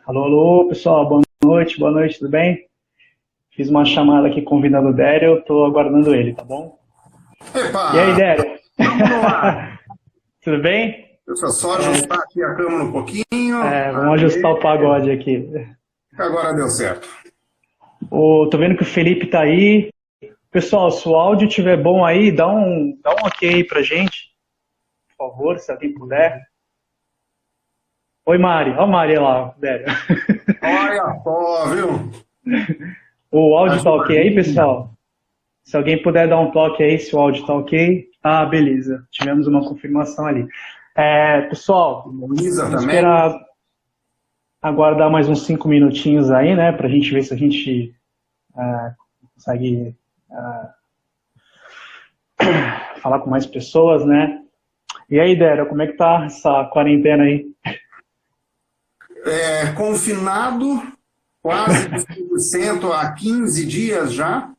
Alô, alô, pessoal, boa noite, tudo bem? Fiz uma chamada aqui convidando o Dério, eu tô aguardando ele, tá bom? E aí, Epa, Dério? vamos lá. Tudo bem? Deixa eu só ajustar aqui a câmera um pouquinho. Vamos ajustar o pagode aqui. Agora deu certo. Tô vendo que o Felipe tá aí. Pessoal, se o áudio estiver bom aí, dá um ok aí pra gente, por favor, se alguém puder. Oi, Mari. Olha a Mari lá, Dério. Olha só, viu? O áudio Acho tá ok aí, que pessoal? Se alguém puder dar um toque aí, se o áudio tá ok. Ah, beleza. Tivemos uma confirmação ali. Pessoal, Luísa vamos também. esperar aguardar mais uns 5 minutinhos aí, né? Pra gente ver se a gente consegue falar com mais pessoas, né? E aí, Débora, como é que tá essa quarentena aí? Confinado, quase 100% há 15 dias já.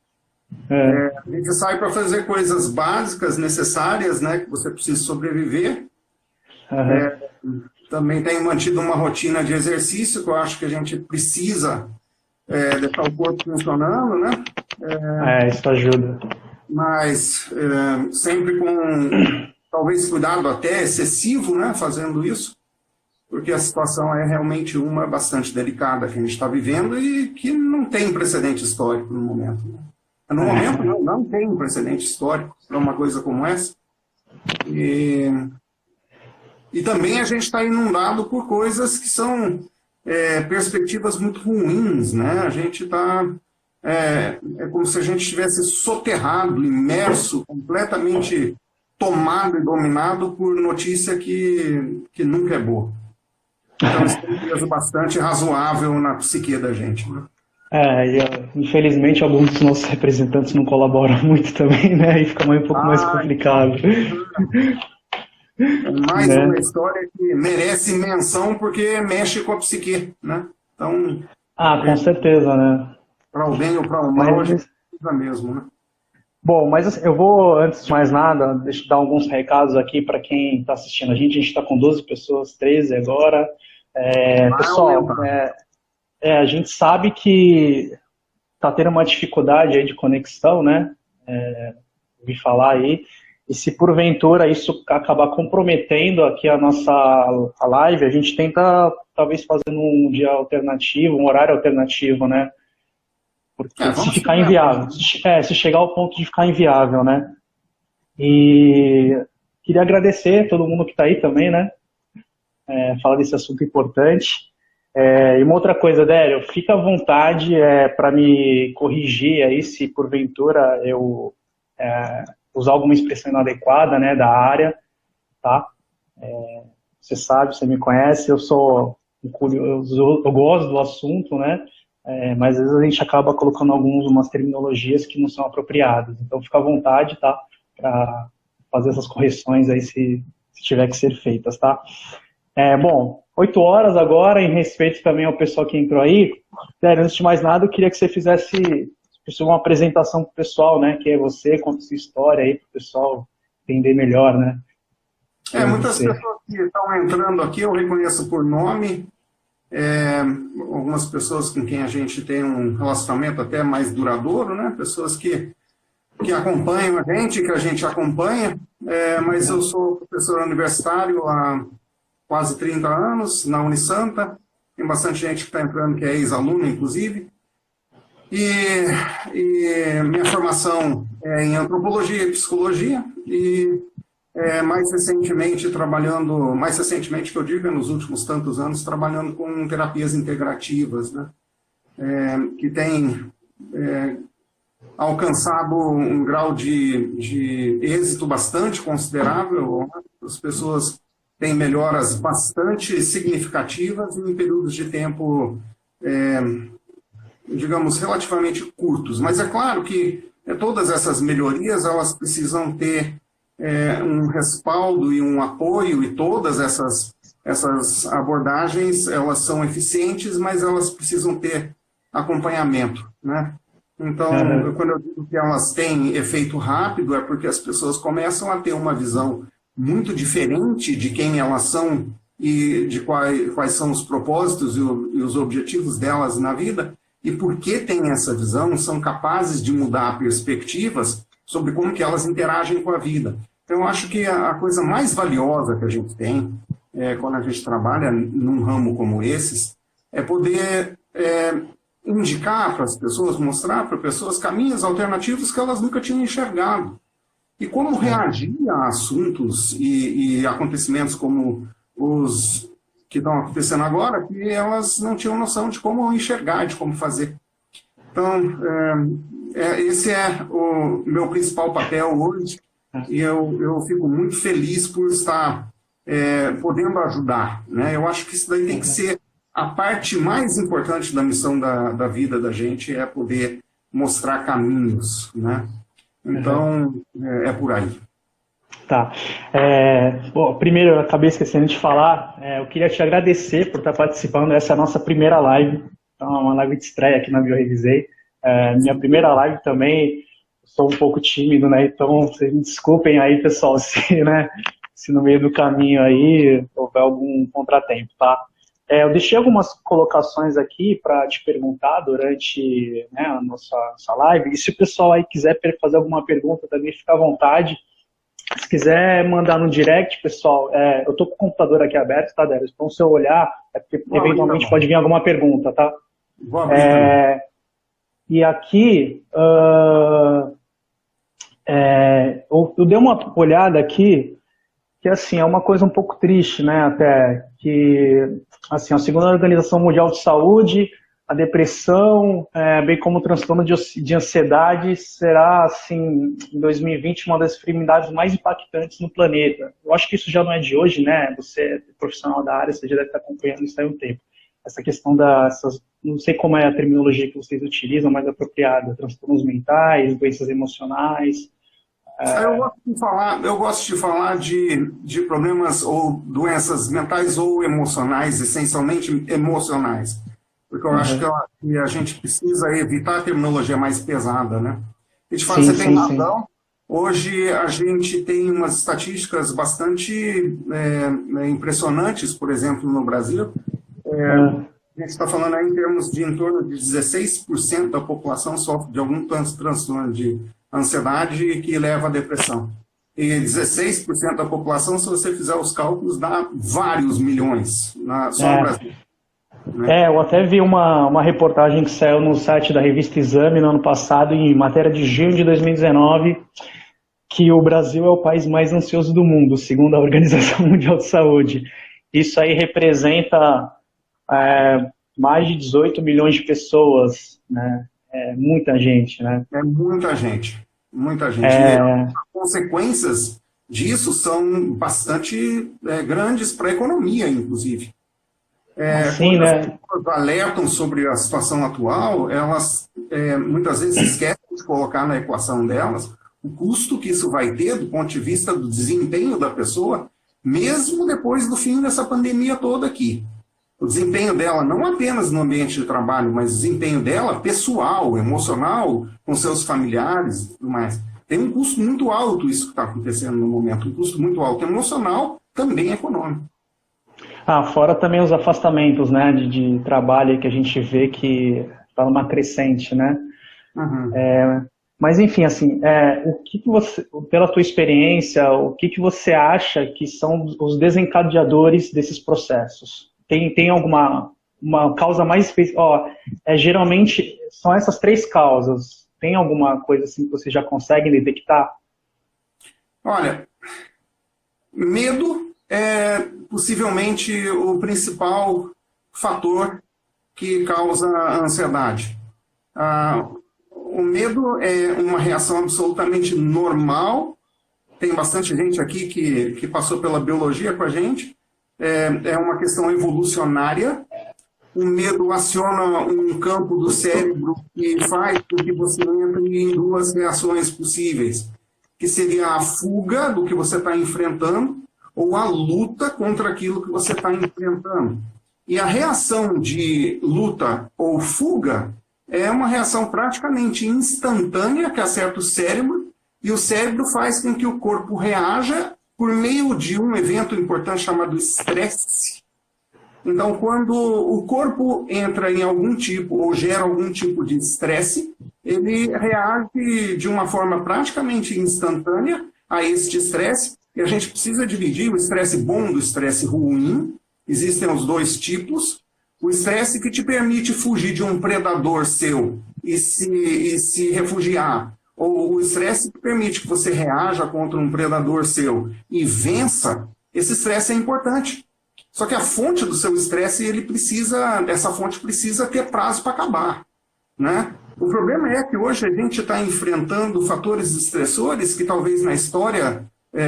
É, A gente sai para fazer coisas básicas, necessárias, né? Que você precisa sobreviver. aham. Também tenho mantido uma rotina de exercício, que eu acho que a gente precisa deixar o corpo funcionando, né? Isso ajuda. Mas sempre com talvez cuidado até excessivo, né, fazendo isso, porque a situação é realmente uma bastante delicada que a gente está vivendo e que não tem precedente histórico no momento. Né? No momento não tem precedente histórico para uma coisa como essa. E também a gente está inundado por coisas que são perspectivas muito ruins, né? A gente está... É como se a gente estivesse soterrado, imerso, completamente tomado e dominado por notícia que nunca é boa. Então isso tem um peso bastante razoável na psique da gente. Né? Infelizmente alguns dos nossos representantes não colaboram muito também, né? E fica um pouco mais complicado. É mais Né? uma história que merece menção porque mexe com a psique. Né? Então, Com certeza, né? para o bem ou para o mal, a gente precisa mesmo. Né? Bom, mas assim, eu vou, antes de mais nada, deixa eu dar alguns recados aqui para quem está assistindo a gente. A gente está com 12 pessoas, 13 agora. Pessoal, a gente sabe que está tendo uma dificuldade aí de conexão, né? Ouvi falar aí. E se porventura isso acabar comprometendo aqui a nossa live, a gente tenta talvez fazer um dia alternativo, um horário alternativo, né? Porque se ficar inviável, se chegar ao ponto de ficar inviável, né? E queria agradecer a todo mundo que está aí também, né? Falar desse assunto importante. E uma outra coisa, Dério, fica à vontade para me corrigir aí se porventura eu usar alguma expressão inadequada, né, da área, tá? Você sabe, você me conhece, eu sou curioso, eu gosto do assunto, né? Mas às vezes a gente acaba colocando umas terminologias que não são apropriadas. Então fica à vontade, tá? Para fazer essas correções aí se tiver que ser feitas, tá? Bom, 8 horas agora, em respeito também ao pessoal que entrou aí. Sério, antes de mais nada, eu queria que você fizesse uma apresentação para o pessoal, né? Quem é você, conta sua história aí para o pessoal entender melhor, né? Muitas pessoas que estão entrando aqui eu reconheço por nome. Algumas pessoas com quem a gente tem um relacionamento até mais duradouro, né? Pessoas que acompanham a gente, que a gente acompanha, mas eu sou professor universitário há quase 30 anos na Unisanta, tem bastante gente que está entrando que é ex-aluno, inclusive, e minha formação é em antropologia e psicologia, e mais recentemente que eu digo, nos últimos tantos anos, trabalhando com terapias integrativas, né? Que tem alcançado um grau de êxito bastante considerável. Né? As pessoas têm melhoras bastante significativas em períodos de tempo, digamos, relativamente curtos. Mas é claro que todas essas melhorias elas precisam ter um respaldo e um apoio, e todas essas abordagens elas são eficientes, mas elas precisam ter acompanhamento, né? Então, quando eu digo que elas têm efeito rápido, é porque as pessoas começam a ter uma visão muito diferente de quem elas são e de quais são os propósitos e os objetivos delas na vida, e porque têm essa visão, são capazes de mudar perspectivas sobre como que elas interagem com a vida. Então, eu acho que a coisa mais valiosa que a gente tem, quando a gente trabalha num ramo como esses, é poder indicar para as pessoas, mostrar para pessoas caminhos alternativos que elas nunca tinham enxergado. E como reagir a assuntos e acontecimentos como os que estão acontecendo agora, que elas não tinham noção de como enxergar, de como fazer. Então, esse é o meu principal papel hoje, e eu fico muito feliz por estar podendo ajudar, né? Eu acho que isso daí tem que ser a parte mais importante da missão da vida da gente, é poder mostrar caminhos, né? Então, é por aí. Tá. Bom, primeiro, eu acabei esquecendo de falar, eu queria te agradecer por estar participando dessa nossa primeira live, então, uma live de estreia aqui na Biorevisei. Minha primeira live também, sou um pouco tímido, né? Então, vocês me desculpem aí, pessoal, se no meio do caminho aí houver algum contratempo, tá? Eu deixei algumas colocações aqui para te perguntar durante, né, a nossa live, e se o pessoal aí quiser fazer alguma pergunta também, fica à vontade. Se quiser mandar no direct, pessoal, eu estou com o computador aqui aberto, tá, Dério? Então, se eu olhar, porque eventualmente pode vir alguma pergunta, tá? E aqui, eu dei uma olhada aqui, que assim, é uma coisa um pouco triste, né, até, que assim, a segunda Organização Mundial de Saúde, a depressão, bem como o transtorno de ansiedade, será, assim, em 2020, uma das enfermidades mais impactantes no planeta. Eu acho que isso já não é de hoje, né, você é profissional da área, você já deve estar acompanhando isso há um tempo. Essa questão não sei como é a terminologia que vocês utilizam, mais apropriada, transtornos mentais, doenças emocionais. Eu gosto de falar de problemas ou doenças mentais ou emocionais, essencialmente emocionais, porque eu acho que a gente precisa evitar a terminologia mais pesada, né? E de fato, você tem razão. Hoje a gente tem umas estatísticas bastante impressionantes, por exemplo, no Brasil. A gente está falando aí em termos de em torno de 16% da população sofre de algum transtorno de ansiedade que leva à depressão. E 16% da população, se você fizer os cálculos, dá vários milhões só no Brasil. Né? Eu até vi uma reportagem que saiu no site da revista Exame no ano passado, em matéria de junho de 2019, que o Brasil é o país mais ansioso do mundo, segundo a Organização Mundial de Saúde. Isso aí representa mais de 18 milhões de pessoas, né? Muita gente, né? Muita gente, muita gente. As consequências disso são bastante grandes para a economia, inclusive. Sim, quando né? as pessoas alertam sobre a situação atual, elas muitas vezes esquecem de colocar na equação delas o custo que isso vai ter do ponto de vista do desempenho da pessoa, mesmo depois do fim dessa pandemia toda aqui. O desempenho dela, não apenas no ambiente de trabalho, mas o desempenho dela pessoal, emocional, com seus familiares e tudo mais. Tem um custo muito alto isso que está acontecendo no momento, um custo muito alto emocional, também econômico. Fora também os afastamentos, né, de trabalho que a gente vê que está numa crescente, né? Mas enfim, assim, o que você, pela tua experiência, o que você acha que são os desencadeadores desses processos? Tem alguma causa mais específica? Geralmente são essas 3 causas. Tem alguma coisa assim que vocês já conseguem detectar? Olha, medo é possivelmente o principal fator que causa a ansiedade. O medo é uma reação absolutamente normal. Tem bastante gente aqui que passou pela biologia com a gente. É uma questão evolucionária. O medo aciona um campo do cérebro que faz com que você entre em 2 reações possíveis, que seria a fuga do que você está enfrentando ou a luta contra aquilo que você está enfrentando. E a reação de luta ou fuga é uma reação praticamente instantânea que acerta o cérebro, e o cérebro faz com que o corpo reaja por meio de um evento importante chamado estresse. Então, quando o corpo entra em algum tipo, ou gera algum tipo de estresse, ele reage de uma forma praticamente instantânea a este estresse, e a gente precisa dividir o estresse bom do estresse ruim. Existem os dois tipos. O estresse que te permite fugir de um predador seu e se refugiar, ou o estresse que permite que você reaja contra um predador seu e vença, esse estresse é importante. Só que a fonte do seu estresse, essa fonte precisa ter prazo para acabar, né? O problema é que hoje a gente está enfrentando fatores estressores que talvez na história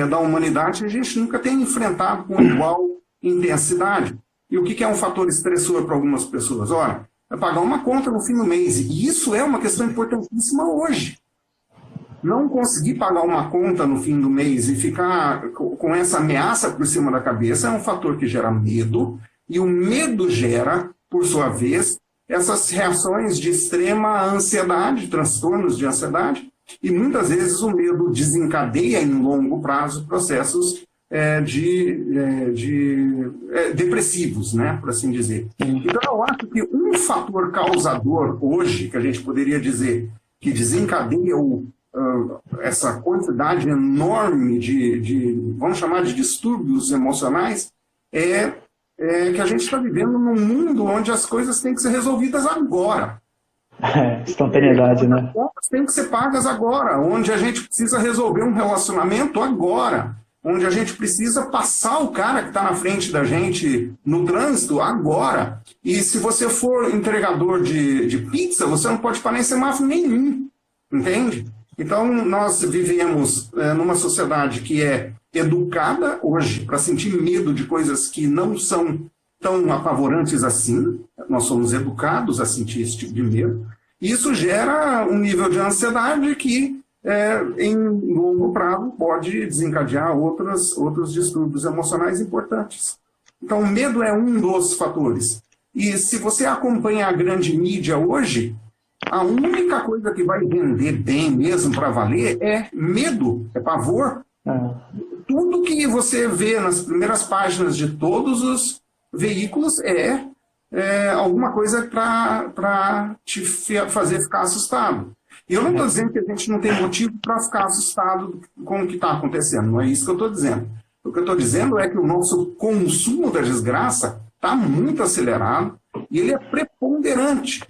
da humanidade a gente nunca tenha enfrentado com igual intensidade. E o que é um fator estressor para algumas pessoas? Ora, é pagar uma conta no fim do mês. E isso é uma questão importantíssima hoje. Não conseguir pagar uma conta no fim do mês e ficar com essa ameaça por cima da cabeça é um fator que gera medo, e o medo gera, por sua vez, essas reações de extrema ansiedade, transtornos de ansiedade, e muitas vezes o medo desencadeia em longo prazo processos depressivos, né, por assim dizer. Então eu acho que um fator causador hoje, que a gente poderia dizer que desencadeia essa quantidade enorme vamos chamar de distúrbios emocionais, é que a gente está vivendo num mundo onde as coisas têm que ser resolvidas agora. Espontaneidade, né? As contas têm que ser pagas agora, onde a gente precisa resolver um relacionamento agora, onde a gente precisa passar o cara que está na frente da gente no trânsito agora. E se você for entregador de pizza, você não pode parar em semáforo nenhum, entende? Então, nós vivemos numa sociedade que é educada hoje para sentir medo de coisas que não são tão apavorantes assim. Nós somos educados a sentir esse tipo de medo. E isso gera um nível de ansiedade que, em longo prazo, pode desencadear outros distúrbios emocionais importantes. Então, o medo é um dos fatores. E se você acompanha a grande mídia hoje, a única coisa que vai vender bem mesmo para valer é medo, é pavor. Tudo que você vê nas primeiras páginas de todos os veículos é alguma coisa para te fazer ficar assustado. E eu não estou dizendo que a gente não tem motivo para ficar assustado com o que está acontecendo, não é isso que eu estou dizendo. O que eu estou dizendo é que o nosso consumo da desgraça está muito acelerado e ele é preponderante.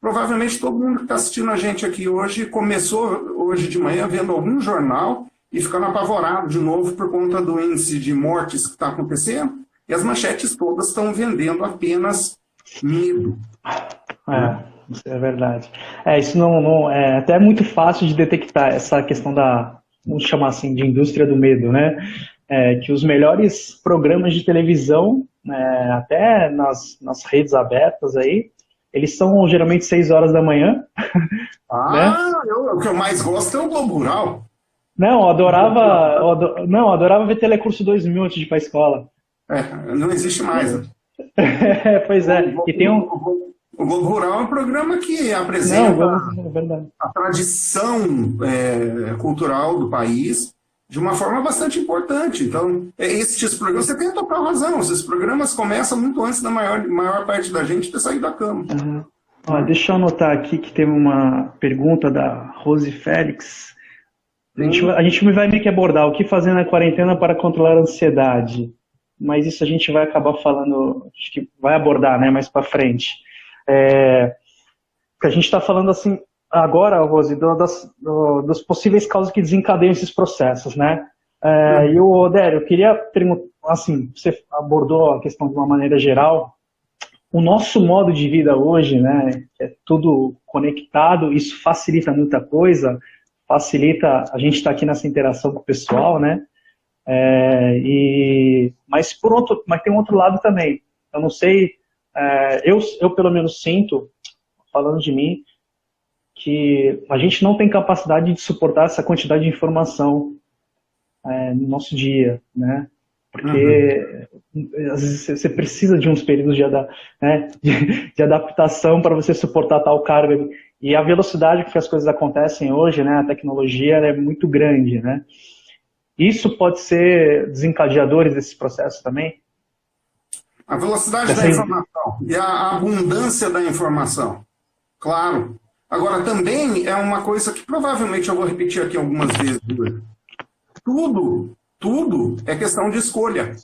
Provavelmente todo mundo que está assistindo a gente aqui hoje começou hoje de manhã vendo algum jornal e ficando apavorado de novo por conta do índice de mortes que está acontecendo, e as manchetes todas estão vendendo apenas medo. Isso é verdade. Isso não é até muito fácil de detectar essa questão vamos chamar assim, de indústria do medo, né? Que os melhores programas de televisão, até nas redes abertas aí, eles são geralmente 6 horas da manhã. Né? O que eu mais gosto é o Globo Rural. Não, eu adorava ver Telecurso 2000 antes de ir para a escola. Não existe mais. Pois é. E tem o Globo Rural é um programa que apresenta a tradição cultural do país de uma forma bastante importante. Então, esses programas, você tem a total razão, esses programas começam muito antes da maior parte da gente ter saído da cama. Deixa eu anotar aqui que teve uma pergunta da Rose Félix. A gente vai meio que abordar o que fazer na quarentena para controlar a ansiedade, mas isso a gente vai acabar falando, acho que vai abordar, né, mais para frente. A gente está falando assim agora, Rose, das possíveis causas que desencadeiam esses processos, né? E o Odério, eu queria perguntar, assim, você abordou a questão de uma maneira geral. O nosso modo de vida hoje, né, que é tudo conectado, isso facilita muita coisa, facilita a gente estar aqui nessa interação com o pessoal, né? Mas tem um outro lado também. Eu não sei, eu pelo menos sinto, falando de mim, que a gente não tem capacidade de suportar essa quantidade de informação no nosso dia, né? Porque às vezes você precisa de uns períodos de adaptação para você suportar tal carga. E a velocidade com que as coisas acontecem hoje, né, a tecnologia é muito grande, né? Isso pode ser desencadeadores desse processo também? A velocidade da informação e a abundância da informação. Claro. Agora, também é uma coisa que provavelmente eu vou repetir aqui algumas vezes. Tudo é questão de escolha.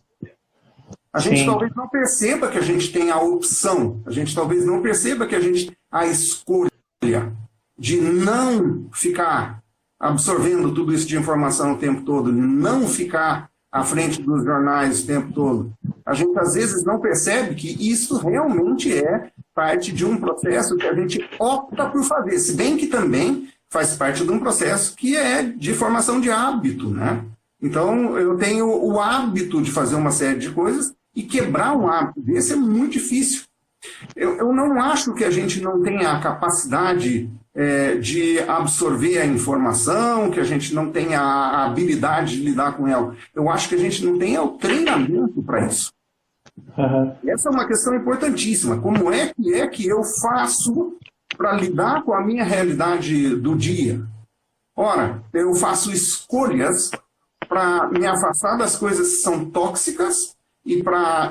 A gente talvez não perceba que a gente tem a opção, a gente talvez não perceba que a gente tem a escolha de não ficar absorvendo tudo isso de informação o tempo todo, de não ficar à frente dos jornais o tempo todo. A gente às vezes não percebe que isso realmente é parte de um processo que a gente opta por fazer, se bem que também faz parte de um processo que é de formação de hábito, né? Então, eu tenho o hábito de fazer uma série de coisas e quebrar um hábito desse é muito difícil. Eu não acho que a gente não tenha a capacidade de absorver a informação, que a gente não tenha a habilidade de lidar com ela. Eu acho que a gente não tem o treinamento para isso. Uhum. Essa é uma questão importantíssima. Como é que eu faço para lidar com a minha realidade do dia? Ora, eu faço escolhas para me afastar das coisas que são tóxicas e para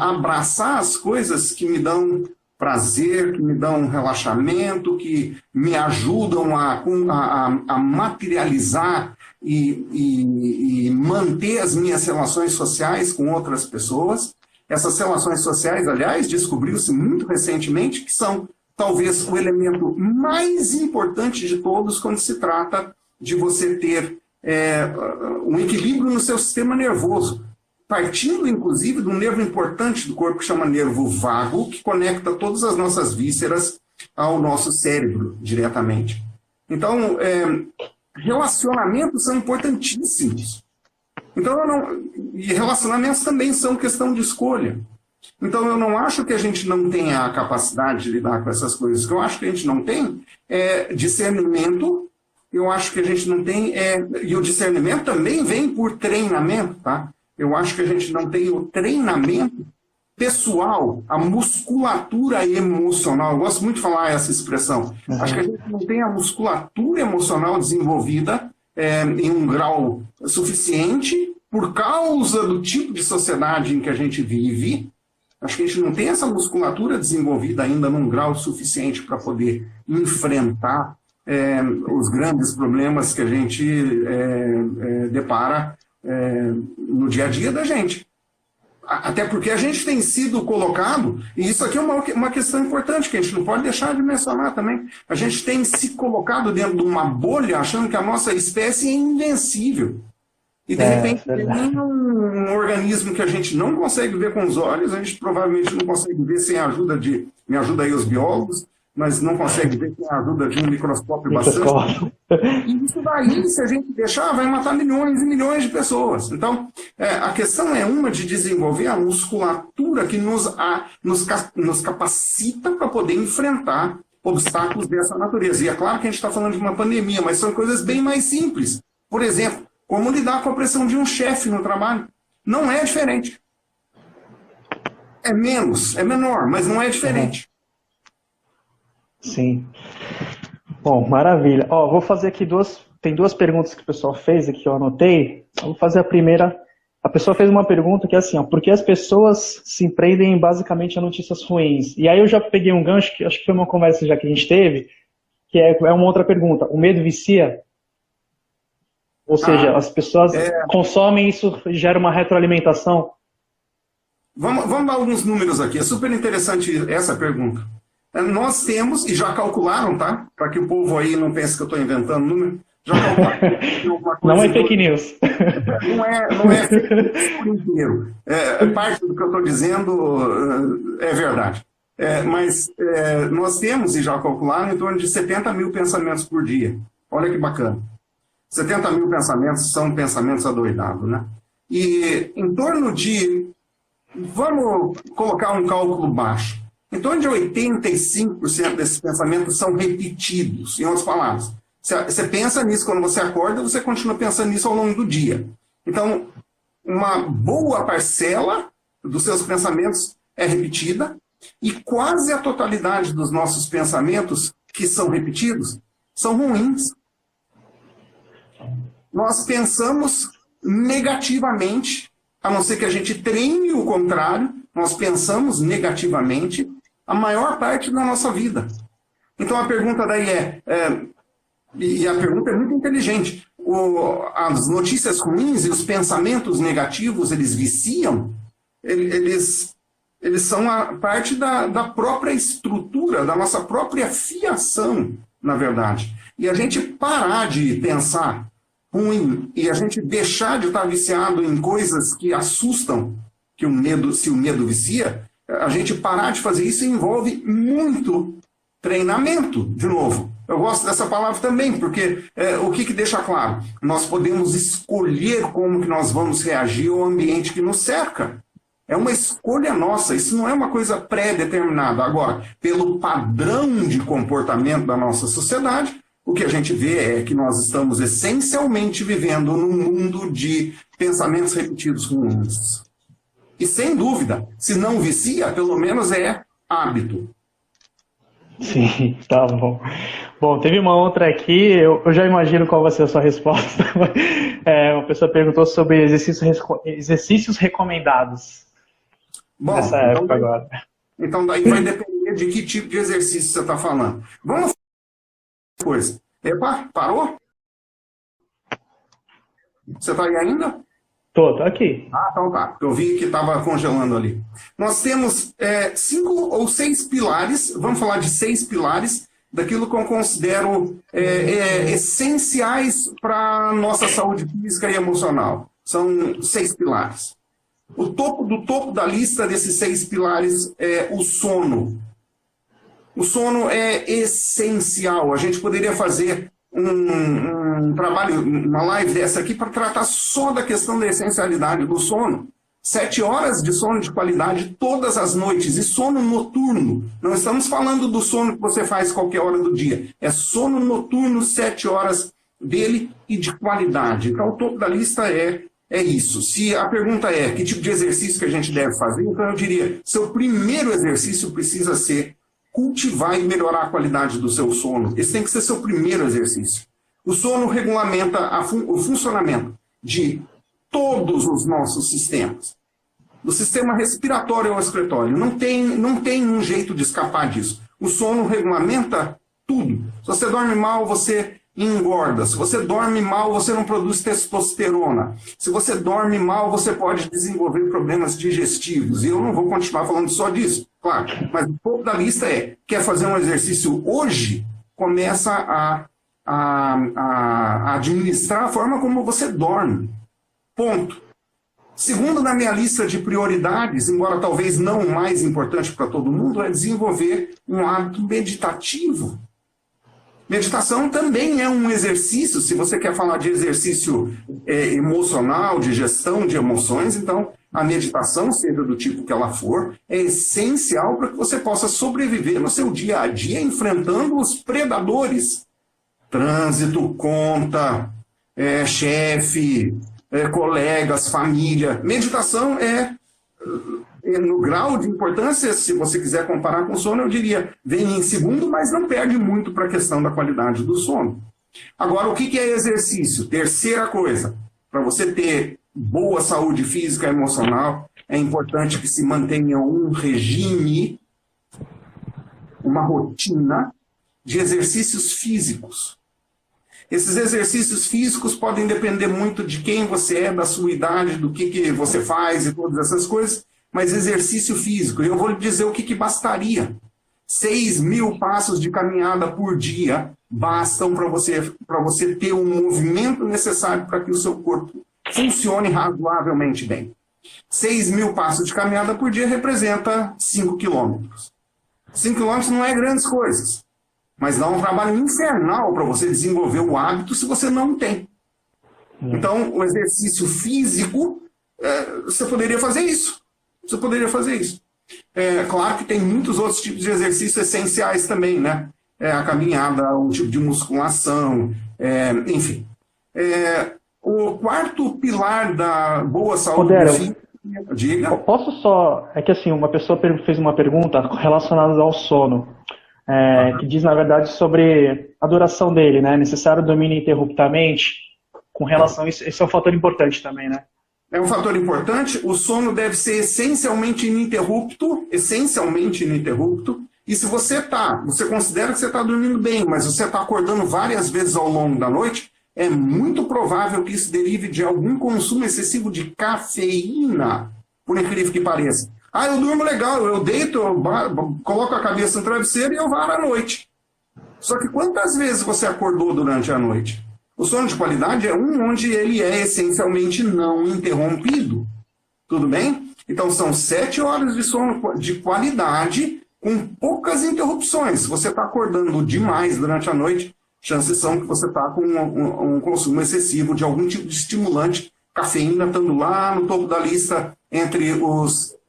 abraçar as coisas que me dão prazer, que me dão relaxamento, que me ajudam a materializar e manter as minhas relações sociais com outras pessoas. Essas relações sociais, aliás, descobriu-se muito recentemente que são talvez o elemento mais importante de todos quando se trata de você ter um equilíbrio no seu sistema nervoso, partindo inclusive de um nervo importante do corpo que chama nervo vago, que conecta todas as nossas vísceras ao nosso cérebro diretamente. Então, relacionamentos são importantíssimos. Então, e relacionamentos também são questão de escolha. Então, eu não acho que a gente não tenha a capacidade de lidar com essas coisas. O que eu acho que a gente não tem é discernimento. Eu acho que a gente não tem... E o discernimento também vem por treinamento, tá? Eu acho que a gente não tem o treinamento pessoal, a musculatura emocional. Eu gosto muito de falar essa expressão. Uhum. Acho que a gente não tem a musculatura emocional desenvolvida em um grau suficiente por causa do tipo de sociedade em que a gente vive. Acho que a gente não tem essa musculatura desenvolvida ainda num grau suficiente para poder enfrentar os grandes problemas que a gente depara no dia a dia da gente. Até porque a gente tem sido colocado, e isso aqui é uma questão importante que a gente não pode deixar de mencionar também, a gente tem se colocado dentro de uma bolha achando que a nossa espécie é invencível. E de repente tem um organismo que a gente não consegue ver com os olhos, a gente provavelmente não consegue ver sem a ajuda de... Me ajuda aí os biólogos, mas não consegue ver sem a ajuda de um microscópio bastante. E isso daí, se a gente deixar, vai matar milhões e milhões de pessoas. Então, a questão é uma de desenvolver a musculatura que nos capacita para poder enfrentar obstáculos dessa natureza. E é claro que a gente está falando de uma pandemia, mas são coisas bem mais simples. Por exemplo, como lidar com a pressão de um chefe no trabalho. Não é diferente. É menos, é menor, mas não é diferente. Sim. Bom, maravilha. Vou fazer aqui tem duas perguntas que o pessoal fez aqui que eu anotei. Vou fazer a primeira. A pessoa fez uma pergunta que é assim, por que as pessoas se prendem basicamente a notícias ruins? E aí eu já peguei um gancho, que acho que foi uma conversa já que a gente teve, que é uma outra pergunta. O medo vicia? Ou seja, as pessoas consomem isso e gera uma retroalimentação? Vamos dar alguns números aqui. É super interessante essa pergunta. Nós temos, e já calcularam, tá? Para que o povo aí não pense que eu estou inventando número, já calcularam. Não é fake news. Não é fake news por inteiro. Parte do que eu estou dizendo é verdade. Mas nós temos, e já calcularam, em torno de 70 mil pensamentos por dia. Olha que bacana. 70 mil pensamentos são pensamentos adoidados, né? E em torno de, vamos colocar um cálculo baixo, em torno de 85% desses pensamentos são repetidos. Em outras palavras, você pensa nisso quando você acorda, você continua pensando nisso ao longo do dia. Então, uma boa parcela dos seus pensamentos é repetida e quase a totalidade dos nossos pensamentos que são repetidos são ruins. Nós pensamos negativamente, a não ser que a gente treine o contrário, nós pensamos negativamente a maior parte da nossa vida. Então a pergunta daí e a pergunta é muito inteligente, as notícias ruins e os pensamentos negativos, eles viciam, eles são a parte da própria estrutura, da nossa própria fiação, na verdade. E a gente parar de pensar ruim e a gente deixar de estar viciado em coisas que assustam, que se o medo vicia, a gente parar de fazer isso envolve muito treinamento, de novo. Eu gosto dessa palavra também, porque o que deixa claro? Nós podemos escolher como que nós vamos reagir ao ambiente que nos cerca. É uma escolha nossa, isso não é uma coisa pré-determinada. Agora, pelo padrão de comportamento da nossa sociedade, o que a gente vê é que nós estamos essencialmente vivendo num mundo de pensamentos repetidos ruins. E sem dúvida, se não vicia, pelo menos é hábito. Sim, tá bom. Bom, teve uma outra aqui, eu já imagino qual vai ser a sua resposta. Uma pessoa perguntou sobre exercícios recomendados. Bom, nessa época agora. Então daí vai depender de que tipo de exercício você está falando. Vamos fazer coisa. Epa, parou? Você está aí ainda? Tô aqui. Ah, então tá. Eu vi que estava congelando ali. Nós temos 5 ou 6 pilares, vamos falar de 6 pilares, daquilo que eu considero essenciais para a nossa saúde física e emocional. São 6 pilares. O topo da lista desses 6 pilares é o sono. O sono é essencial. A gente poderia fazer um trabalho, uma live dessa aqui para tratar só da questão da essencialidade do sono. 7 horas de sono de qualidade todas as noites. E sono noturno. Não estamos falando do sono que você faz qualquer hora do dia. É sono noturno, 7 horas dele e de qualidade. Então o topo da lista é isso. Se a pergunta é que tipo de exercício que a gente deve fazer, então eu diria, seu primeiro exercício precisa ser cultivar e melhorar a qualidade do seu sono. Esse tem que ser seu primeiro exercício. O sono regulamenta o funcionamento de todos os nossos sistemas. Do sistema respiratório ao excretório. Não tem um jeito de escapar disso. O sono regulamenta tudo. Se você dorme mal, você engorda. Se você dorme mal, você não produz testosterona. Se você dorme mal, você pode desenvolver problemas digestivos. E eu não vou continuar falando só disso, claro. Mas o topo da lista quer fazer um exercício hoje, começa a administrar a forma como você dorme. Ponto. Segundo na minha lista de prioridades, embora talvez não o mais importante para todo mundo, é desenvolver um hábito meditativo. Meditação também é um exercício, se você quer falar de exercício emocional, de gestão de emoções, então a meditação, seja do tipo que ela for, é essencial para que você possa sobreviver no seu dia a dia enfrentando os predadores. Trânsito, conta, chefe, colegas, família. Meditação no grau de importância, se você quiser comparar com o sono, eu diria, vem em segundo, mas não perde muito para a questão da qualidade do sono. Agora, o que é exercício? Terceira coisa, para você ter boa saúde física e emocional, é importante que se mantenha um regime, uma rotina de exercícios físicos. Esses exercícios físicos podem depender muito de quem você é, da sua idade, do que você faz e todas essas coisas, mas exercício físico, eu vou lhe dizer o que bastaria. 6.000 passos de caminhada por dia bastam para você ter o movimento necessário para que o seu corpo funcione razoavelmente bem. 6.000 passos de caminhada por dia representa 5 quilômetros. 5 quilômetros não é grandes coisas, mas dá um trabalho infernal para você desenvolver o hábito se você não tem. Então, o exercício físico, você poderia fazer isso. Você poderia fazer isso. Claro que tem muitos outros tipos de exercícios essenciais também, né? A caminhada, um tipo de musculação, enfim. O quarto pilar da boa saúde física... Diga. Posso só... É que assim, uma pessoa fez uma pergunta relacionada ao sono, que diz, na verdade, sobre a duração dele, né? É necessário dormir ininterruptamente? com relação a isso, esse é um fator importante também, né? É um fator importante. O sono deve ser essencialmente ininterrupto, e se você considera que você está dormindo bem, mas você está acordando várias vezes ao longo da noite, é muito provável que isso derive de algum consumo excessivo de cafeína, por incrível que pareça. Ah, eu durmo legal, eu deito, eu coloco a cabeça no travesseiro e eu varo à noite. Só que quantas vezes você acordou durante a noite? O sono de qualidade é onde ele é essencialmente não interrompido. Tudo bem? Então são 7 horas de sono de qualidade com poucas interrupções. Se você está acordando demais durante a noite, chances são que você está com um consumo excessivo de algum tipo de estimulante, cafeína estando lá no topo da lista entre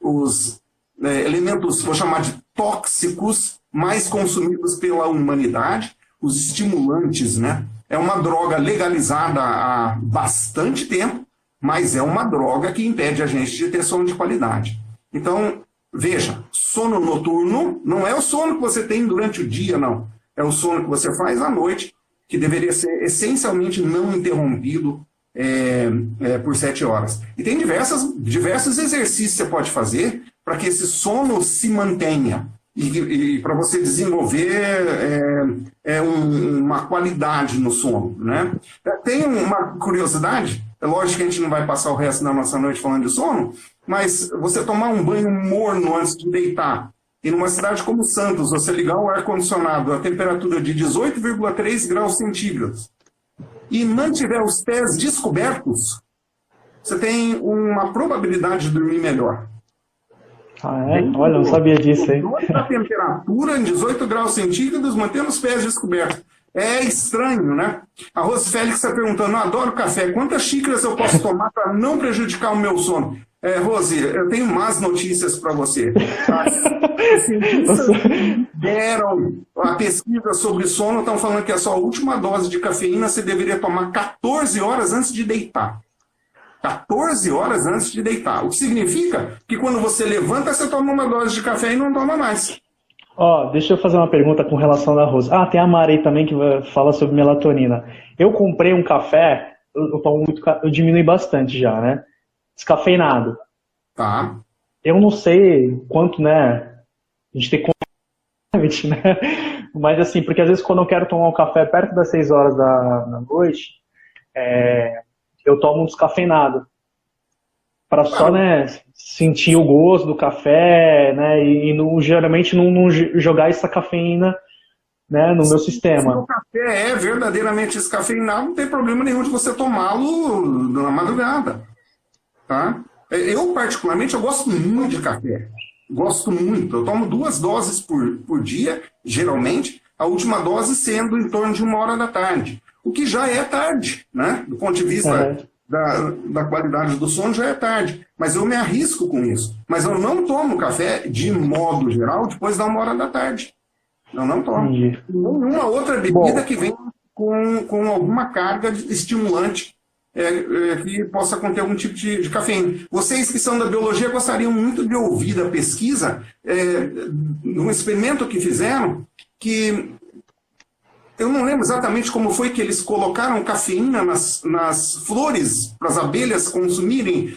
os elementos, vou chamar de tóxicos, mais consumidos pela humanidade, os estimulantes, né? É uma droga legalizada há bastante tempo, mas é uma droga que impede a gente de ter sono de qualidade. Então, veja, sono noturno não é o sono que você tem durante o dia, não. É o sono que você faz à noite, que deveria ser essencialmente não interrompido por 7 horas. E tem diversos exercícios que você pode fazer para que esse sono se mantenha. E para você desenvolver uma qualidade no sono, né? Tem uma curiosidade, é lógico que a gente não vai passar o resto da nossa noite falando de sono, mas você tomar um banho morno antes de deitar, e numa cidade como Santos, você ligar o ar-condicionado a temperatura de 18,3 graus centígrados e mantiver os pés descobertos, você tem uma probabilidade de dormir melhor. Ah, é? Olha, eu não sabia disso, hein? A temperatura em 18 graus centígrados, mantendo os pés descobertos. É estranho, né? A Rose Félix está perguntando, adoro café, quantas xícaras eu posso tomar para não prejudicar o meu sono? Rose, eu tenho más notícias para você. Os cientistas que deram a pesquisa sobre sono estão falando que a sua última dose de cafeína você deveria tomar 14 horas antes de deitar. 14 horas antes de deitar. O que significa que quando você levanta, você toma uma dose de café e não toma mais. Deixa eu fazer uma pergunta com relação à Rose. Tem a Mari aí também que fala sobre melatonina. Eu comprei um café, eu diminui bastante já, né? Descafeinado. Tá. Eu não sei quanto, né? A gente tem que, né? Mas assim, porque às vezes quando eu quero tomar um café perto das 6 horas da noite, eu tomo um descafeinado. Para só, né, sentir o gosto do café, né? E geralmente não jogar essa cafeína, né, no meu sistema. Se o café é verdadeiramente descafeinado, não tem problema nenhum de você tomá-lo na madrugada. Tá? Eu, particularmente, eu gosto muito de café. Gosto muito. Eu tomo 2 doses por dia, geralmente, a última dose sendo em torno de 1 hora da tarde. O que já é tarde, né? Do ponto de vista da qualidade do sono, já é tarde. Mas eu me arrisco com isso. Mas eu não tomo café, de modo geral, depois da 1 hora da tarde. Eu não tomo. Nenhuma outra bebida que venha com alguma carga estimulante que possa conter algum tipo de cafeína. Vocês que são da biologia gostariam muito de ouvir da pesquisa, num experimento que fizeram, que eu não lembro exatamente como foi que eles colocaram cafeína nas flores, para as abelhas consumirem,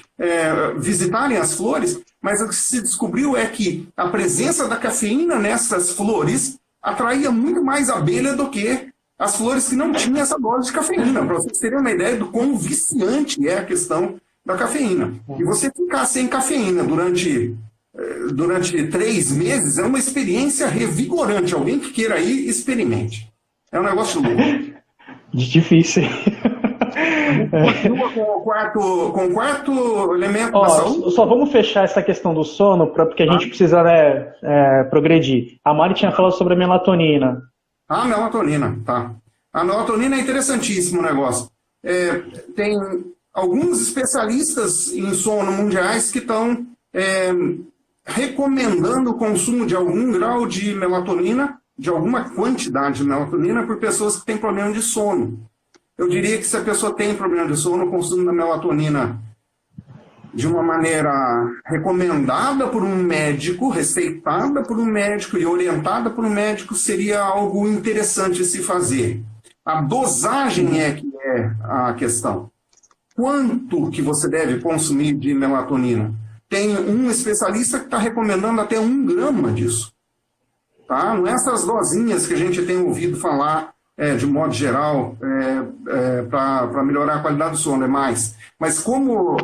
visitarem as flores, mas o que se descobriu é que a presença da cafeína nessas flores atraía muito mais abelha do que as flores que não tinham essa dose de cafeína, para vocês terem uma ideia do quão viciante é a questão da cafeína. E você ficar sem cafeína durante 3 meses é uma experiência revigorante. Alguém que queira ir, experimente. É um negócio louco. Difícil. Continua com o quarto elemento da saúde. Só vamos fechar essa questão do sono, porque a gente precisa, né, progredir. A Mari tinha falado sobre a melatonina. A melatonina, tá. A melatonina é interessantíssimo o negócio. Tem alguns especialistas em sono mundiais que estão recomendando o consumo de algum grau de melatonina, de alguma quantidade de melatonina, por pessoas que têm problema de sono. Eu diria que se a pessoa tem problema de sono, o consumo da melatonina de uma maneira recomendada por um médico, receitada por um médico e orientada por um médico, seria algo interessante se fazer. A dosagem é que é a questão? Quanto que você deve consumir de melatonina? Tem um especialista que está recomendando até 1 grama disso. Tá? Não é essas dosinhas que a gente tem ouvido falar, de modo geral, para melhorar a qualidade do sono, é mais. Mas como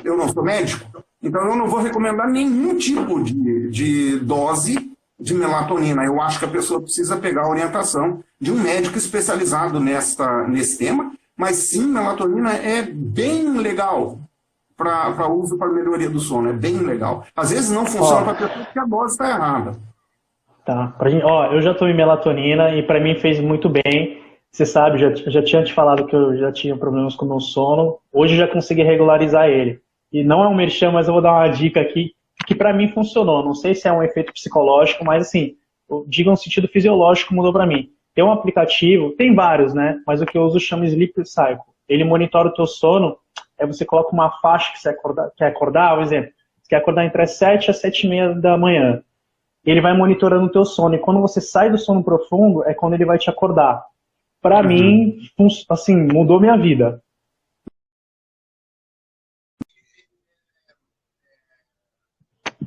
eu não sou médico, então eu não vou recomendar nenhum tipo de dose de melatonina. Eu acho que a pessoa precisa pegar a orientação de um médico especializado nesse tema, mas sim, melatonina é bem legal para uso para melhoria do sono, é bem legal. Às vezes não funciona para a pessoa porque a dose está errada. Tá, eu já tomei melatonina e para mim fez muito bem. Você sabe, já tinha te falado que eu já tinha problemas com o meu sono. Hoje eu já consegui regularizar ele. E não é um merchan, mas eu vou dar uma dica aqui que para mim funcionou. Não sei se é um efeito psicológico, mas assim, eu digo um sentido fisiológico mudou para mim. Tem um aplicativo, tem vários, né? Mas o que eu uso chama Sleep Cycle. Ele monitora o teu sono, você coloca uma faixa que você quer acordar, por exemplo, você quer acordar entre as 7 às 7h30 da manhã. Ele vai monitorando o teu sono, e quando você sai do sono profundo, é quando ele vai te acordar. Para mim, assim, mudou minha vida.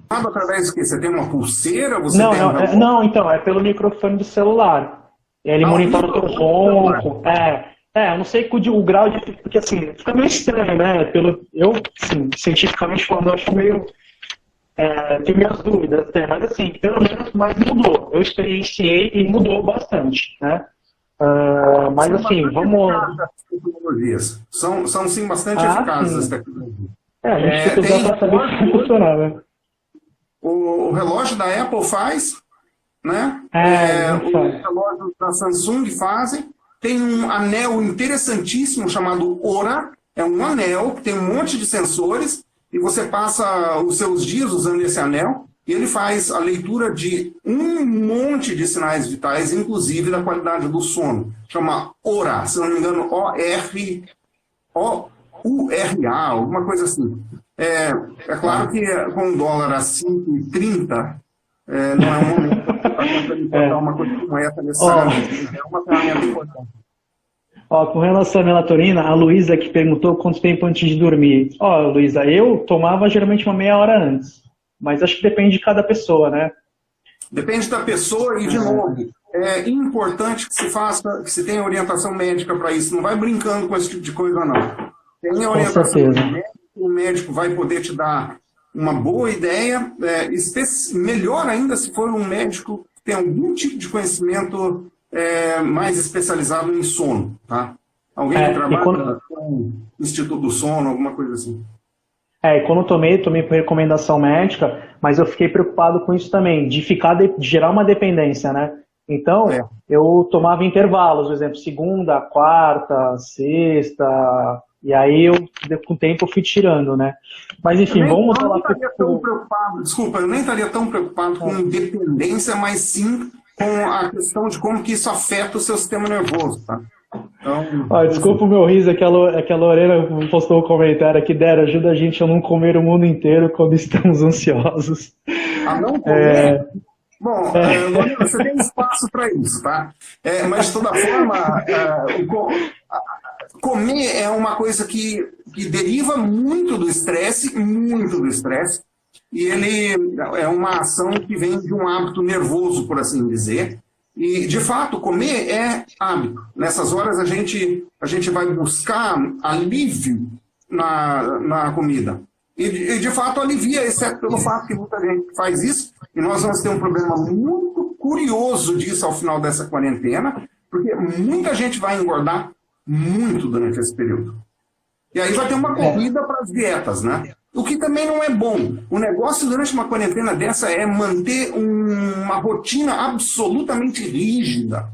Através do quê? Você tem uma pulseira? Não, então, é pelo microfone do celular. Ele monitora o teu ronco. Eu não sei o grau de... Porque, assim, fica meio estranho, né? Eu, assim, cientificamente falando, eu acho meio... tenho minhas dúvidas até, mas assim, pelo menos mais mudou. Eu experienciei e mudou bastante, né? Mas assim, vamos... Tecnologias. São sim, bastante eficazes as tecnologias. A gente tem que usar para saber como funcionar, né? O relógio da Apple faz, né? O relógio da Samsung fazem. Tem um anel interessantíssimo chamado Oura. É um anel que tem um monte de sensores e você passa os seus dias usando esse anel e ele faz a leitura de um monte de sinais vitais, inclusive da qualidade do sono. Chama Oura, se não me engano, ORA, alguma coisa assim. É claro que com o dólar a 5,30 não é um momento para importar uma coisa como essa necessariamente. É uma ferramenta importante. Com relação à melatonina, a Luísa que perguntou quanto tempo antes de dormir. Luísa, eu tomava geralmente uma meia hora antes, mas acho que depende de cada pessoa, né? Depende da pessoa e, de novo, é importante que se tenha orientação médica para isso. Não vai brincando com esse tipo de coisa, não. Tem a orientação médica, o médico vai poder te dar uma boa ideia, melhor ainda se for um médico que tem algum tipo de conhecimento mais especializado em sono, tá? Alguém que trabalha com Instituto do Sono, alguma coisa assim. Quando eu tomei por recomendação médica, mas eu fiquei preocupado com isso também, de gerar uma dependência, né? Então, eu tomava intervalos, por exemplo, segunda, quarta, sexta, e aí com o tempo eu fui tirando, né? Mas enfim, vamos falar... Eu nem estaria tão preocupado com dependência, mas sim com a questão de como que isso afeta o seu sistema nervoso, tá? Então, desculpa o meu riso, é que a Lorena postou um comentário aqui, Dera, ajuda a gente a não comer o mundo inteiro quando estamos ansiosos. A não comer? Bom, Lorena, você tem espaço para isso, tá? Mas de toda forma, comer é uma coisa que deriva muito do estresse, e ele é uma ação que vem de um hábito nervoso, por assim dizer. E, de fato, comer é hábito. Nessas horas a gente vai buscar alívio na comida. E, de fato, alivia, exceto pelo fato que muita gente faz isso. E nós vamos ter um problema muito curioso disso ao final dessa quarentena, porque muita gente vai engordar muito durante esse período. E aí vai ter uma corrida para as dietas, né? O que também não é bom. O negócio durante uma quarentena dessa é manter uma rotina absolutamente rígida.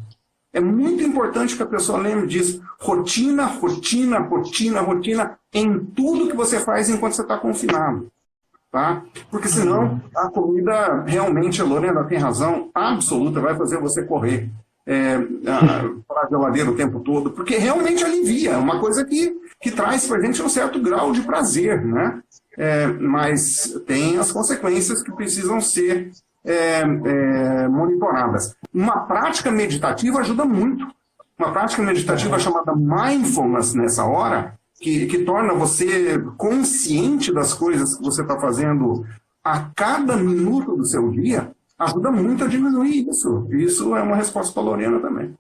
É muito importante que a pessoa lembre disso. Rotina, rotina, rotina, rotina em tudo que você faz enquanto você está confinado. Tá? Porque senão a comida realmente, a Lorena tem razão absoluta, vai fazer você correr para a geladeira o tempo todo, porque realmente alivia. É uma coisa que traz para a gente um certo grau de prazer, né? Mas tem as consequências que precisam ser monitoradas. Uma prática meditativa ajuda muito. uma prática meditativa chamada mindfulness nessa hora, que torna você consciente das coisas que você está fazendo a cada minuto do seu dia, ajuda muito a diminuir isso. Isso é uma resposta para a Lorena também.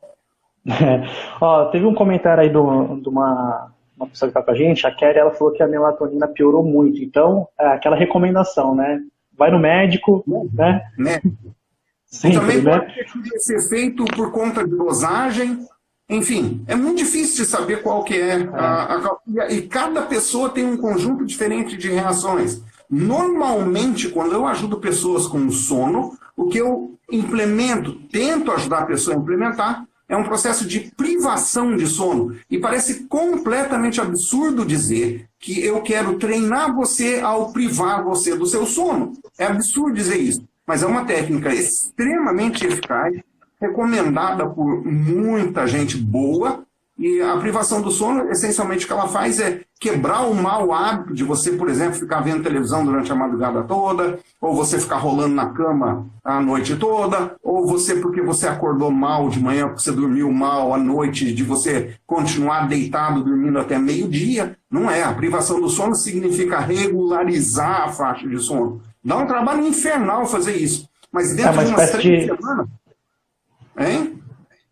Ó, teve um comentário aí de uma pessoa que está com a gente, a Kelly, ela falou que a melatonina piorou muito. Então, é aquela recomendação, né? Vai no médico, né? Sempre, também né? pode ser feito por conta de dosagem. Enfim, é muito difícil de saber qual que é e cada pessoa tem um conjunto diferente de reações. Normalmente, quando eu ajudo pessoas com sono, o que eu tento ajudar a pessoa a implementar, é um processo de privação de sono. E parece completamente absurdo dizer que eu quero treinar você ao privar você do seu sono. É absurdo dizer isso. Mas é uma técnica extremamente eficaz, recomendada por muita gente boa, e a privação do sono, essencialmente, o que ela faz é quebrar o mau hábito de você, por exemplo, ficar vendo televisão durante a madrugada toda, ou você ficar rolando na cama a noite toda, ou você, porque você acordou mal de manhã, porque você dormiu mal à noite, de você continuar deitado, dormindo até meio-dia. Não é. A privação do sono significa regularizar a faixa de sono. Dá um trabalho infernal fazer isso. Mas dentro de umas 3 semanas... Hein?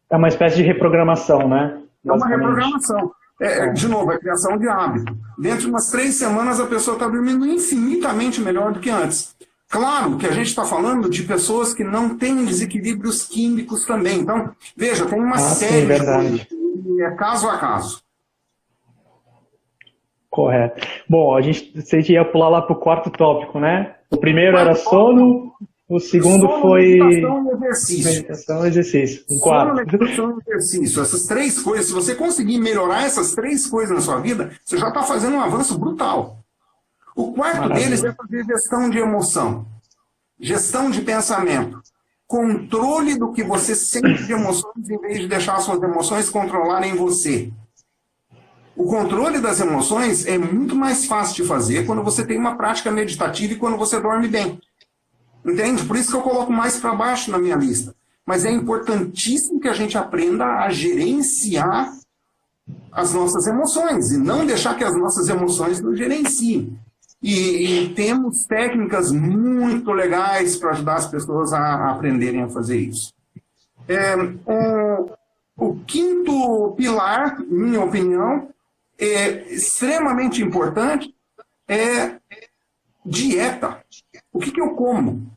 É uma espécie de reprogramação, né? É uma reprogramação. De novo, é criação de hábito. Dentro de umas 3 semanas a pessoa está dormindo infinitamente melhor do que antes. Claro que a gente está falando de pessoas que não têm desequilíbrios químicos também. Então, veja, tem uma série de coisas. É caso a caso. Correto. Bom, você ia pular lá para o 4º tópico, né? O primeiro era sono, o segundo foi... Meditação e exercício. Meditação e exercício. Sono, meditação e exercício. Essas 3 coisas, se você conseguir melhorar essas 3 coisas na sua vida, você já está fazendo um avanço brutal. O 4º deles é fazer gestão de emoção, gestão de pensamento, controle do que você sente de emoções em vez de deixar suas emoções controlarem você. O controle das emoções é muito mais fácil de fazer quando você tem uma prática meditativa e quando você dorme bem. Entende? Por isso que eu coloco mais para baixo na minha lista. Mas é importantíssimo que a gente aprenda a gerenciar as nossas emoções e não deixar que as nossas emoções nos gerenciem. E temos técnicas muito legais para ajudar as pessoas a aprenderem a fazer isso. O 5º pilar, minha opinião, é extremamente importante, é dieta. O que eu como?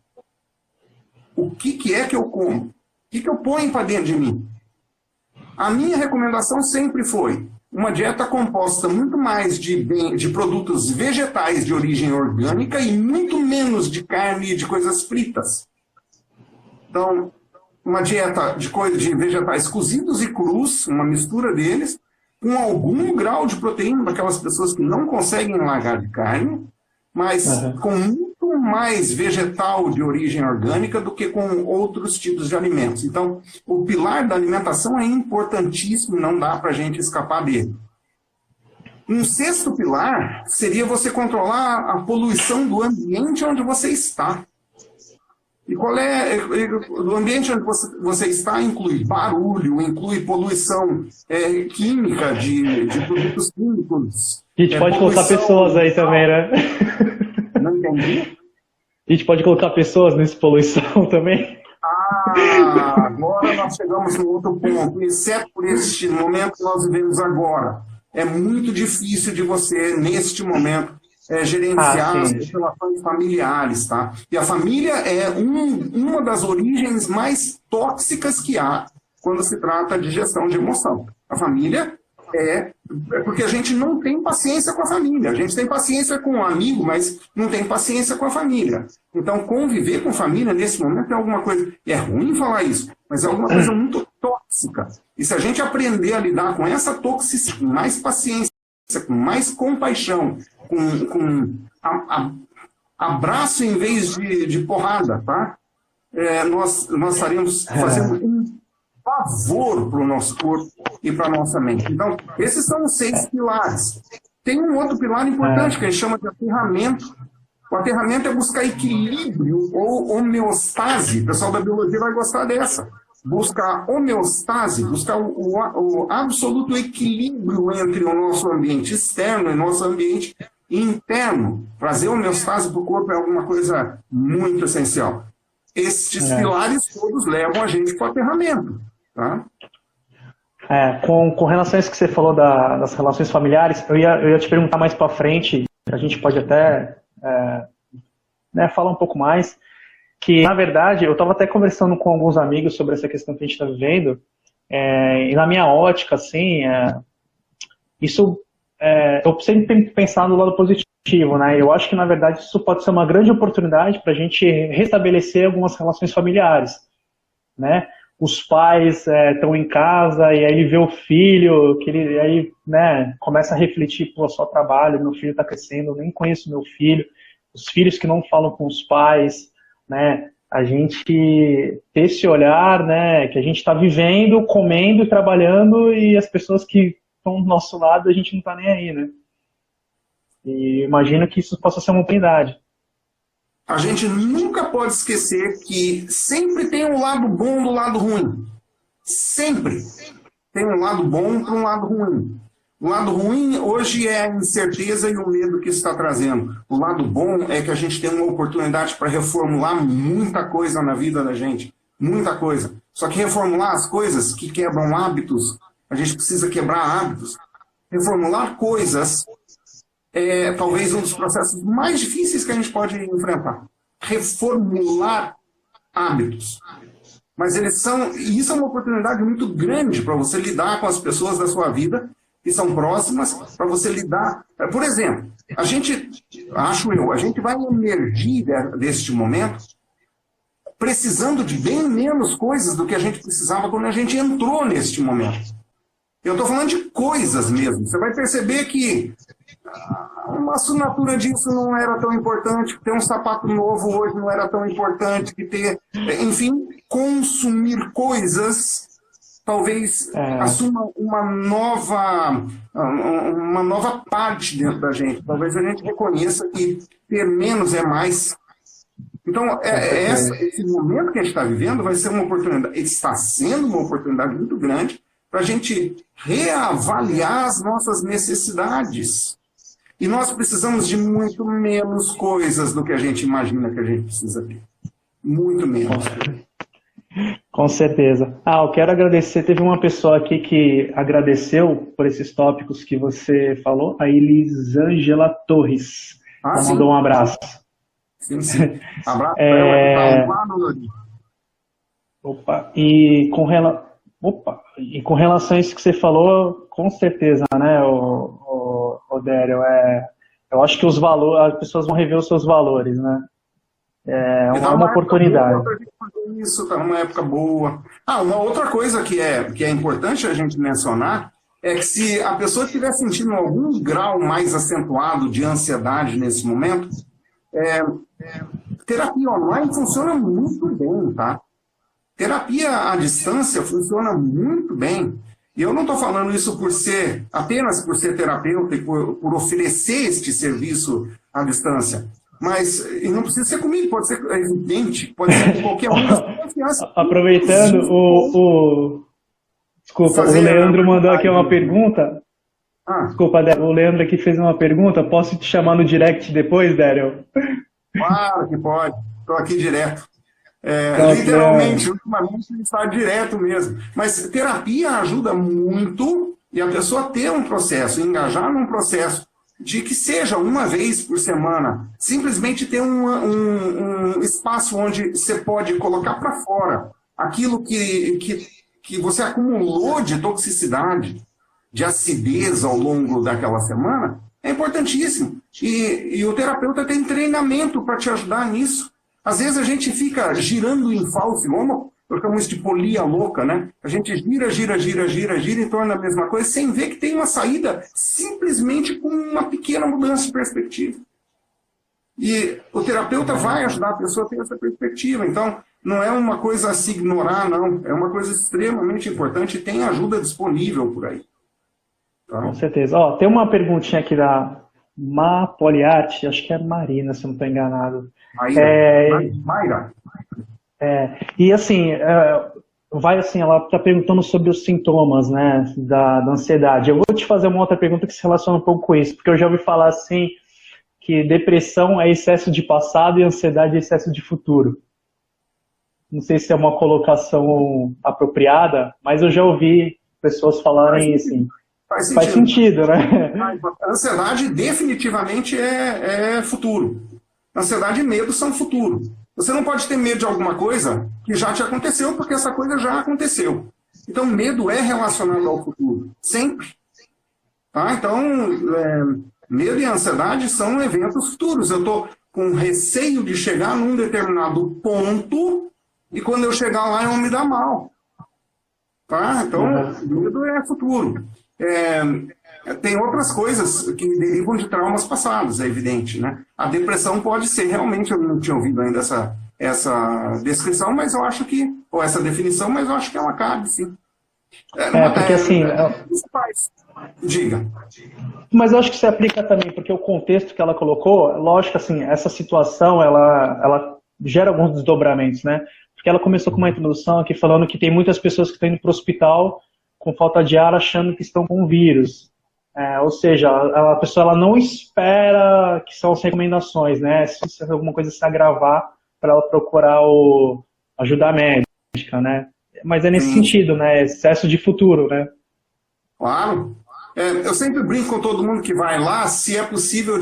O que é que eu como? O que eu ponho para dentro de mim? A minha recomendação sempre foi uma dieta composta muito mais de produtos vegetais de origem orgânica e muito menos de carne e de coisas fritas. Então, uma dieta de vegetais cozidos e crus, uma mistura deles, com algum grau de proteína daquelas pessoas que não conseguem largar de carne, mas com muito mais vegetal de origem orgânica do que com outros tipos de alimentos. Então, o pilar da alimentação é importantíssimo e não dá para a gente escapar dele. Um 6º pilar seria você controlar a poluição do ambiente onde você está. E qual é o ambiente onde você está? Inclui barulho, inclui poluição química de produtos químicos. A gente pode colocar pessoas aí também, né? Não entendi? A gente pode colocar pessoas nessa poluição também? Agora nós chegamos no outro ponto, exceto por este momento que nós vivemos agora. É muito difícil de você, neste momento, gerenciar as relações familiares, tá? E a família é uma das origens mais tóxicas que há quando se trata de gestão de emoção. A família é porque a gente não tem paciência com a família. A gente tem paciência com o amigo, mas não tem paciência com a família. Então, conviver com família nesse momento é alguma coisa... É ruim falar isso, mas é alguma coisa muito tóxica. E se a gente aprender a lidar com essa toxicidade, com mais paciência, com mais compaixão, com abraço em vez de porrada, tá? Nós estaremos fazendo um favor para o nosso corpo e para a nossa mente. Então, esses são os 6 pilares. Tem um outro pilar importante que a gente chama de aterramento. O aterramento é buscar equilíbrio ou homeostase. O pessoal da biologia vai gostar dessa. buscar homeostase, buscar o absoluto equilíbrio entre o nosso ambiente externo e o nosso ambiente interno. Trazer homeostase para o corpo é alguma coisa muito essencial. Estes pilares todos levam a gente para o aterramento. Tá? Com relação a isso que você falou das relações familiares, eu ia te perguntar mais para frente, a gente pode até falar um pouco mais, que na verdade eu estava até conversando com alguns amigos sobre essa questão que a gente está vivendo, e na minha ótica, assim, eu sempre tenho que pensar no lado positivo, né? Eu acho que na verdade isso pode ser uma grande oportunidade para a gente restabelecer algumas relações familiares, né? Os pais estão em casa e aí ele vê o filho, que ele aí, né, começa a refletir, pô, só trabalho, meu filho está crescendo, eu nem conheço meu filho, os filhos que não falam com os pais, né, a gente ter esse olhar, né, que a gente está vivendo, comendo e trabalhando e as pessoas que estão do nosso lado a gente não está nem aí, né. E imagino que isso possa ser uma oportunidade. A gente nunca pode esquecer que sempre tem um lado bom do lado ruim. Sempre tem um lado bom para um lado ruim. O lado ruim hoje é a incerteza e o medo que isso está trazendo. O lado bom é que a gente tem uma oportunidade para reformular muita coisa na vida da gente. Muita coisa. Só que reformular as coisas que quebram hábitos, a gente precisa quebrar hábitos. Reformular coisas é talvez um dos processos mais difíceis que a gente pode enfrentar. Reformular hábitos. Mas e isso é uma oportunidade muito grande para você lidar com as pessoas da sua vida que são próximas, para você lidar. Por exemplo, a gente vai emergir deste momento precisando de bem menos coisas do que a gente precisava quando a gente entrou neste momento. Eu estou falando de coisas mesmo. Você vai perceber que uma assinatura disso não era tão importante, que ter um sapato novo hoje não era tão importante, que ter, enfim, consumir coisas talvez assuma uma nova parte dentro da gente. Talvez a gente reconheça que ter menos é mais. Então, esse momento que a gente está vivendo vai ser uma oportunidade, está sendo uma oportunidade muito grande para a gente reavaliar as nossas necessidades. E nós precisamos de muito menos coisas do que a gente imagina que a gente precisa ter. Muito menos. Com certeza. Eu quero agradecer. Teve uma pessoa aqui que agradeceu por esses tópicos que você falou, a Elisângela Torres. Ela mandou um abraço. Sim, sim. Abraço para ela que está lá no Lodi. E com relação a isso que você falou, com certeza, né, o Dério, eu acho que os valores, as pessoas vão rever os seus valores, né? É uma oportunidade. Isso está numa época boa. Uma outra coisa que é importante a gente mencionar é que se a pessoa estiver sentindo algum grau mais acentuado de ansiedade nesse momento, terapia online funciona muito bem, tá? Terapia à distância funciona muito bem. E eu não estou falando isso apenas por ser terapeuta e por oferecer este serviço à distância. Mas e não precisa ser comigo, pode ser evidente, pode ser com qualquer um. Aproveitando, desculpa, o Leandro mandou aqui uma pergunta. Desculpa, o Leandro aqui fez uma pergunta. Posso te chamar no direct depois, Dério? Claro que pode. Estou aqui direto. Literalmente, ultimamente está direto mesmo. Mas terapia ajuda muito e a pessoa ter um processo, engajar num processo de que seja uma vez por semana, simplesmente ter um espaço onde você pode colocar para fora aquilo que você acumulou de toxicidade, de acidez ao longo daquela semana, é importantíssimo. E o terapeuta tem treinamento para te ajudar nisso. Às vezes a gente fica girando em falso, eu chamo isso de polia louca, né? A gente gira em torno da mesma coisa, sem ver que tem uma saída simplesmente com uma pequena mudança de perspectiva. E o terapeuta vai ajudar a pessoa a ter essa perspectiva. Então, não é uma coisa a se ignorar, não. É uma coisa extremamente importante e tem ajuda disponível por aí. Tá? Com certeza. Tem uma perguntinha aqui da Poliarte, acho que é Marina, se eu não estou enganado. Mayra. E assim, vai assim, ela está perguntando sobre os sintomas, né, da ansiedade. Eu vou te fazer uma outra pergunta que se relaciona um pouco com isso, porque eu já ouvi falar assim que depressão é excesso de passado e ansiedade é excesso de futuro. Não sei se é uma colocação apropriada, mas eu já ouvi pessoas falarem assim. Faz sentido, né? A ansiedade definitivamente é futuro. Ansiedade e medo são futuro. Você não pode ter medo de alguma coisa que já te aconteceu, porque essa coisa já aconteceu. Então, medo é relacionado ao futuro, sempre. Tá? Então, medo e ansiedade são eventos futuros. Eu estou com receio de chegar num determinado ponto e quando eu chegar lá eu vou me dar mal. Tá? Então, medo é futuro. Tem outras coisas que derivam de traumas passados, é evidente, né? A depressão pode ser, realmente, eu não tinha ouvido ainda essa descrição, mas eu acho que, ou essa definição, mas eu acho que ela cabe, sim. Porque assim... Diga. Mas eu acho que se aplica também, porque o contexto que ela colocou, lógico, assim, essa situação, ela gera alguns desdobramentos, né? Porque ela começou com uma introdução aqui falando que tem muitas pessoas que estão indo para o hospital com falta de ar achando que estão com vírus. Ou seja, a pessoa ela não espera que são as recomendações, né? Se alguma coisa se agravar, para ela procurar ajuda médica, né? Mas é nesse sentido, né? Excesso de futuro, né? Claro. Eu sempre brinco com todo mundo que vai lá, se é possível...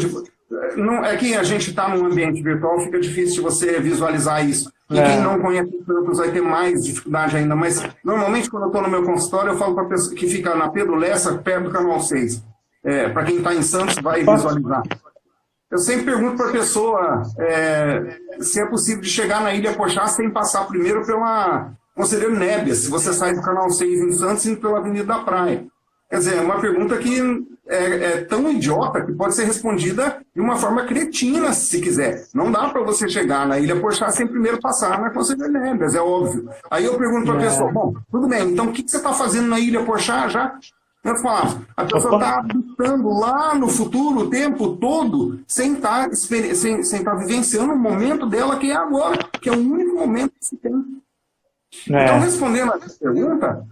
Não, é que a gente está num ambiente virtual, fica difícil de você visualizar isso. E quem não conhece os campos vai ter mais dificuldade ainda. Mas, normalmente, quando eu estou no meu consultório, eu falo para a pessoa que fica na Pedro Lessa, perto do Canal 6. Para quem está em Santos, vai visualizar. Eu sempre pergunto para a pessoa se é possível de chegar na Ilha Pochá sem passar primeiro pela Conselheiro Nébias, se você sai do Canal 6 em Santos, indo pela Avenida da Praia. Quer dizer, é uma pergunta que é tão idiota que pode ser respondida de uma forma cretina, se quiser. Não dá para você chegar na Ilha Pochá sem primeiro passar na Conselheiro Nébias, é óbvio. Aí eu pergunto para a pessoa, bom, tudo bem, então o que você está fazendo na Ilha Pochá já? Eu falo, a pessoa está habitando lá no futuro o tempo todo sem estar vivenciando o momento dela que é agora, que é o único momento que se tem. Então, respondendo a essa pergunta,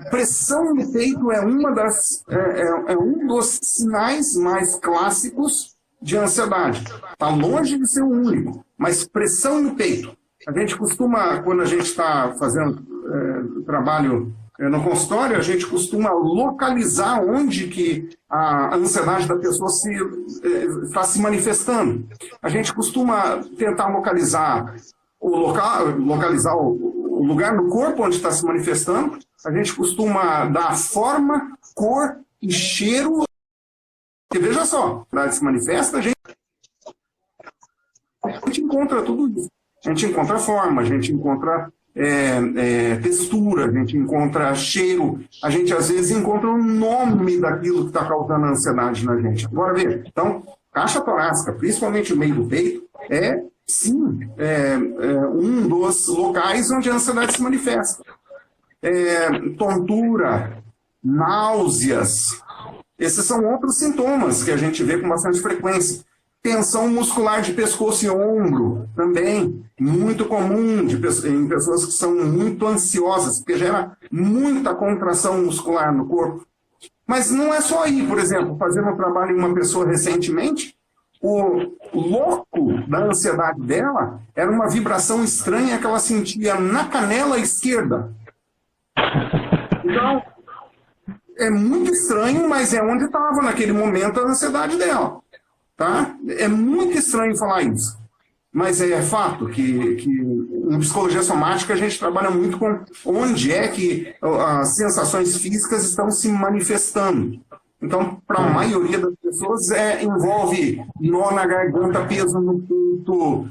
pressão no peito é um dos sinais mais clássicos de ansiedade. Está longe de ser o único, mas pressão no peito. A gente costuma, quando a gente está fazendo trabalho no consultório, a gente costuma localizar onde que a ansiedade da pessoa está se manifestando. A gente costuma tentar localizar o lugar no corpo onde está se manifestando. A gente costuma dar forma, cor e cheiro. Porque veja só, a ansiedade se manifesta, a gente encontra tudo isso. A gente encontra forma, a gente encontra textura, a gente encontra cheiro, a gente às vezes encontra o nome daquilo que está causando a ansiedade na gente. Agora veja, então, caixa torácica, principalmente o meio do peito, sim, um dos locais onde a ansiedade se manifesta. Tontura, náuseas, esses são outros sintomas que a gente vê com bastante frequência. Tensão muscular de pescoço e ombro, também, muito comum em pessoas que são muito ansiosas, porque gera muita contração muscular no corpo. Mas não é só aí, por exemplo, fazendo um trabalho em uma pessoa recentemente, o louco da ansiedade dela era uma vibração estranha que ela sentia na canela esquerda. Então, é muito estranho, mas é onde estava naquele momento a ansiedade dela. Tá? É muito estranho falar isso, mas é fato que em psicologia somática a gente trabalha muito com onde é que as sensações físicas estão se manifestando. Então, para a maioria das pessoas, envolve nó na garganta, peso no peito,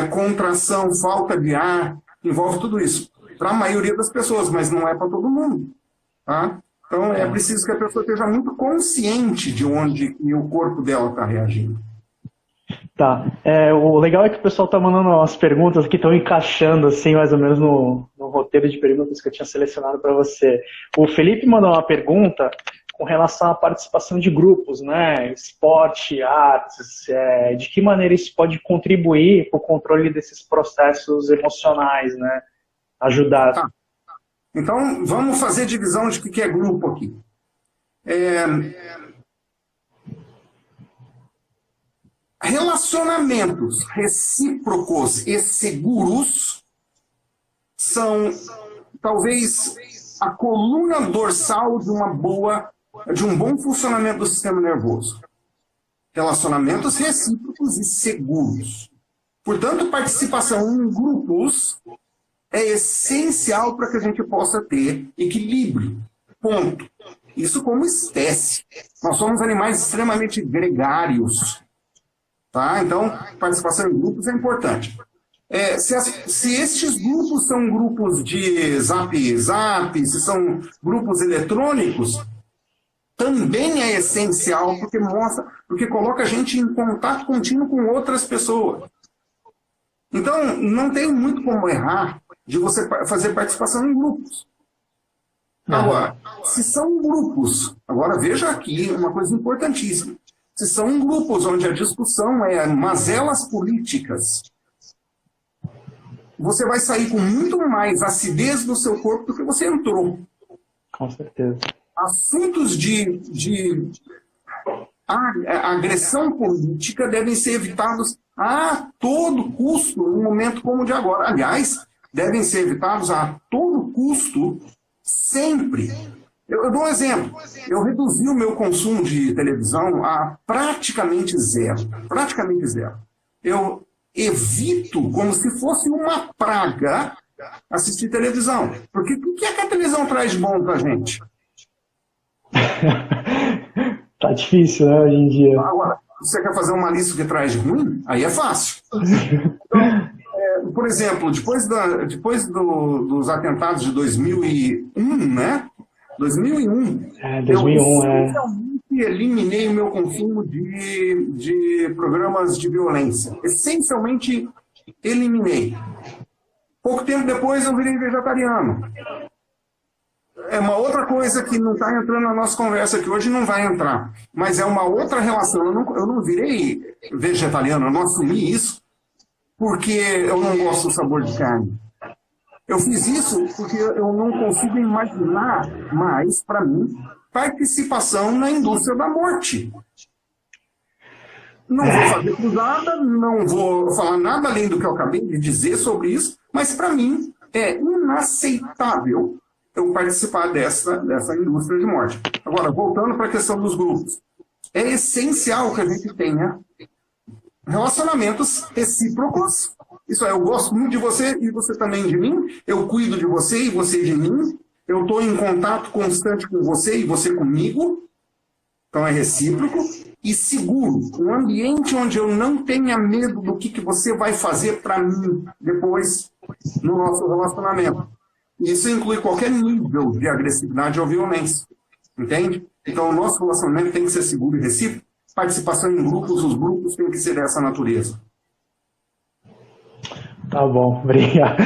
contração, falta de ar, envolve tudo isso. Para a maioria das pessoas, mas não é para todo mundo. Tá? Então, é preciso que a pessoa esteja muito consciente de onde o corpo dela está reagindo. Tá. O legal é que o pessoal está mandando umas perguntas que estão encaixando, assim, mais ou menos no roteiro de perguntas que eu tinha selecionado para você. O Felipe mandou uma pergunta com relação à participação de grupos, né? Esporte, artes, de que maneira isso pode contribuir para o controle desses processos emocionais, né? Ajudar. Tá. Então, vamos fazer divisão de o que é grupo aqui. Relacionamentos recíprocos e seguros são, talvez, a coluna dorsal de um bom funcionamento do sistema nervoso. Relacionamentos recíprocos e seguros. Portanto, participação em grupos é essencial para que a gente possa ter equilíbrio. Ponto. Isso como espécie. Nós somos animais extremamente gregários. Tá? Então, participação em grupos é importante. Se estes grupos são grupos de zap, se são grupos eletrônicos, também é essencial, porque coloca a gente em contato contínuo com outras pessoas. Então, não tem muito como errar de você fazer participação em grupos. Agora, se são grupos, agora veja aqui uma coisa importantíssima, se são grupos onde a discussão é mazelas políticas, você vai sair com muito mais acidez do seu corpo do que você entrou. Com certeza. Assuntos de agressão política devem ser evitados a todo custo, num momento como o de agora. Aliás, devem ser evitados a todo custo sempre. Eu dou um exemplo. Eu reduzi o meu consumo de televisão a praticamente zero. Praticamente zero. Eu evito, como se fosse uma praga, assistir televisão. Porque o que é que a televisão traz de bom pra gente? Tá difícil, né, hoje em dia. Agora, você quer fazer uma lista que traz de ruim? Aí é fácil. Então, por exemplo, depois dos atentados de 2001, né? 2001. 2001, eu essencialmente eliminei o meu consumo de programas de violência. Essencialmente eliminei. Pouco tempo depois eu virei vegetariano. É uma outra coisa que não está entrando na nossa conversa, que hoje não vai entrar. Mas é uma outra relação. Eu não virei vegetariano, eu não assumi isso porque eu não gosto do sabor de carne. Eu fiz isso porque eu não consigo imaginar mais, para mim, participação na indústria da morte. Não vou fazer cruzada, não vou falar nada além do que eu acabei de dizer sobre isso, mas para mim é inaceitável eu participar dessa indústria de morte. Agora, voltando para a questão dos grupos. É essencial que a gente tenha relacionamentos recíprocos. Isso é, eu gosto muito de você e você também de mim. Eu cuido de você e você de mim. Eu estou em contato constante com você e você comigo. Então é recíproco. E seguro. Um ambiente onde eu não tenha medo do que você vai fazer para mim depois no nosso relacionamento. Isso inclui qualquer nível de agressividade ou violência. Entende? Então o nosso relacionamento tem que ser seguro e recíproco. Participação em grupos, os grupos têm que ser dessa natureza. Tá bom, obrigado.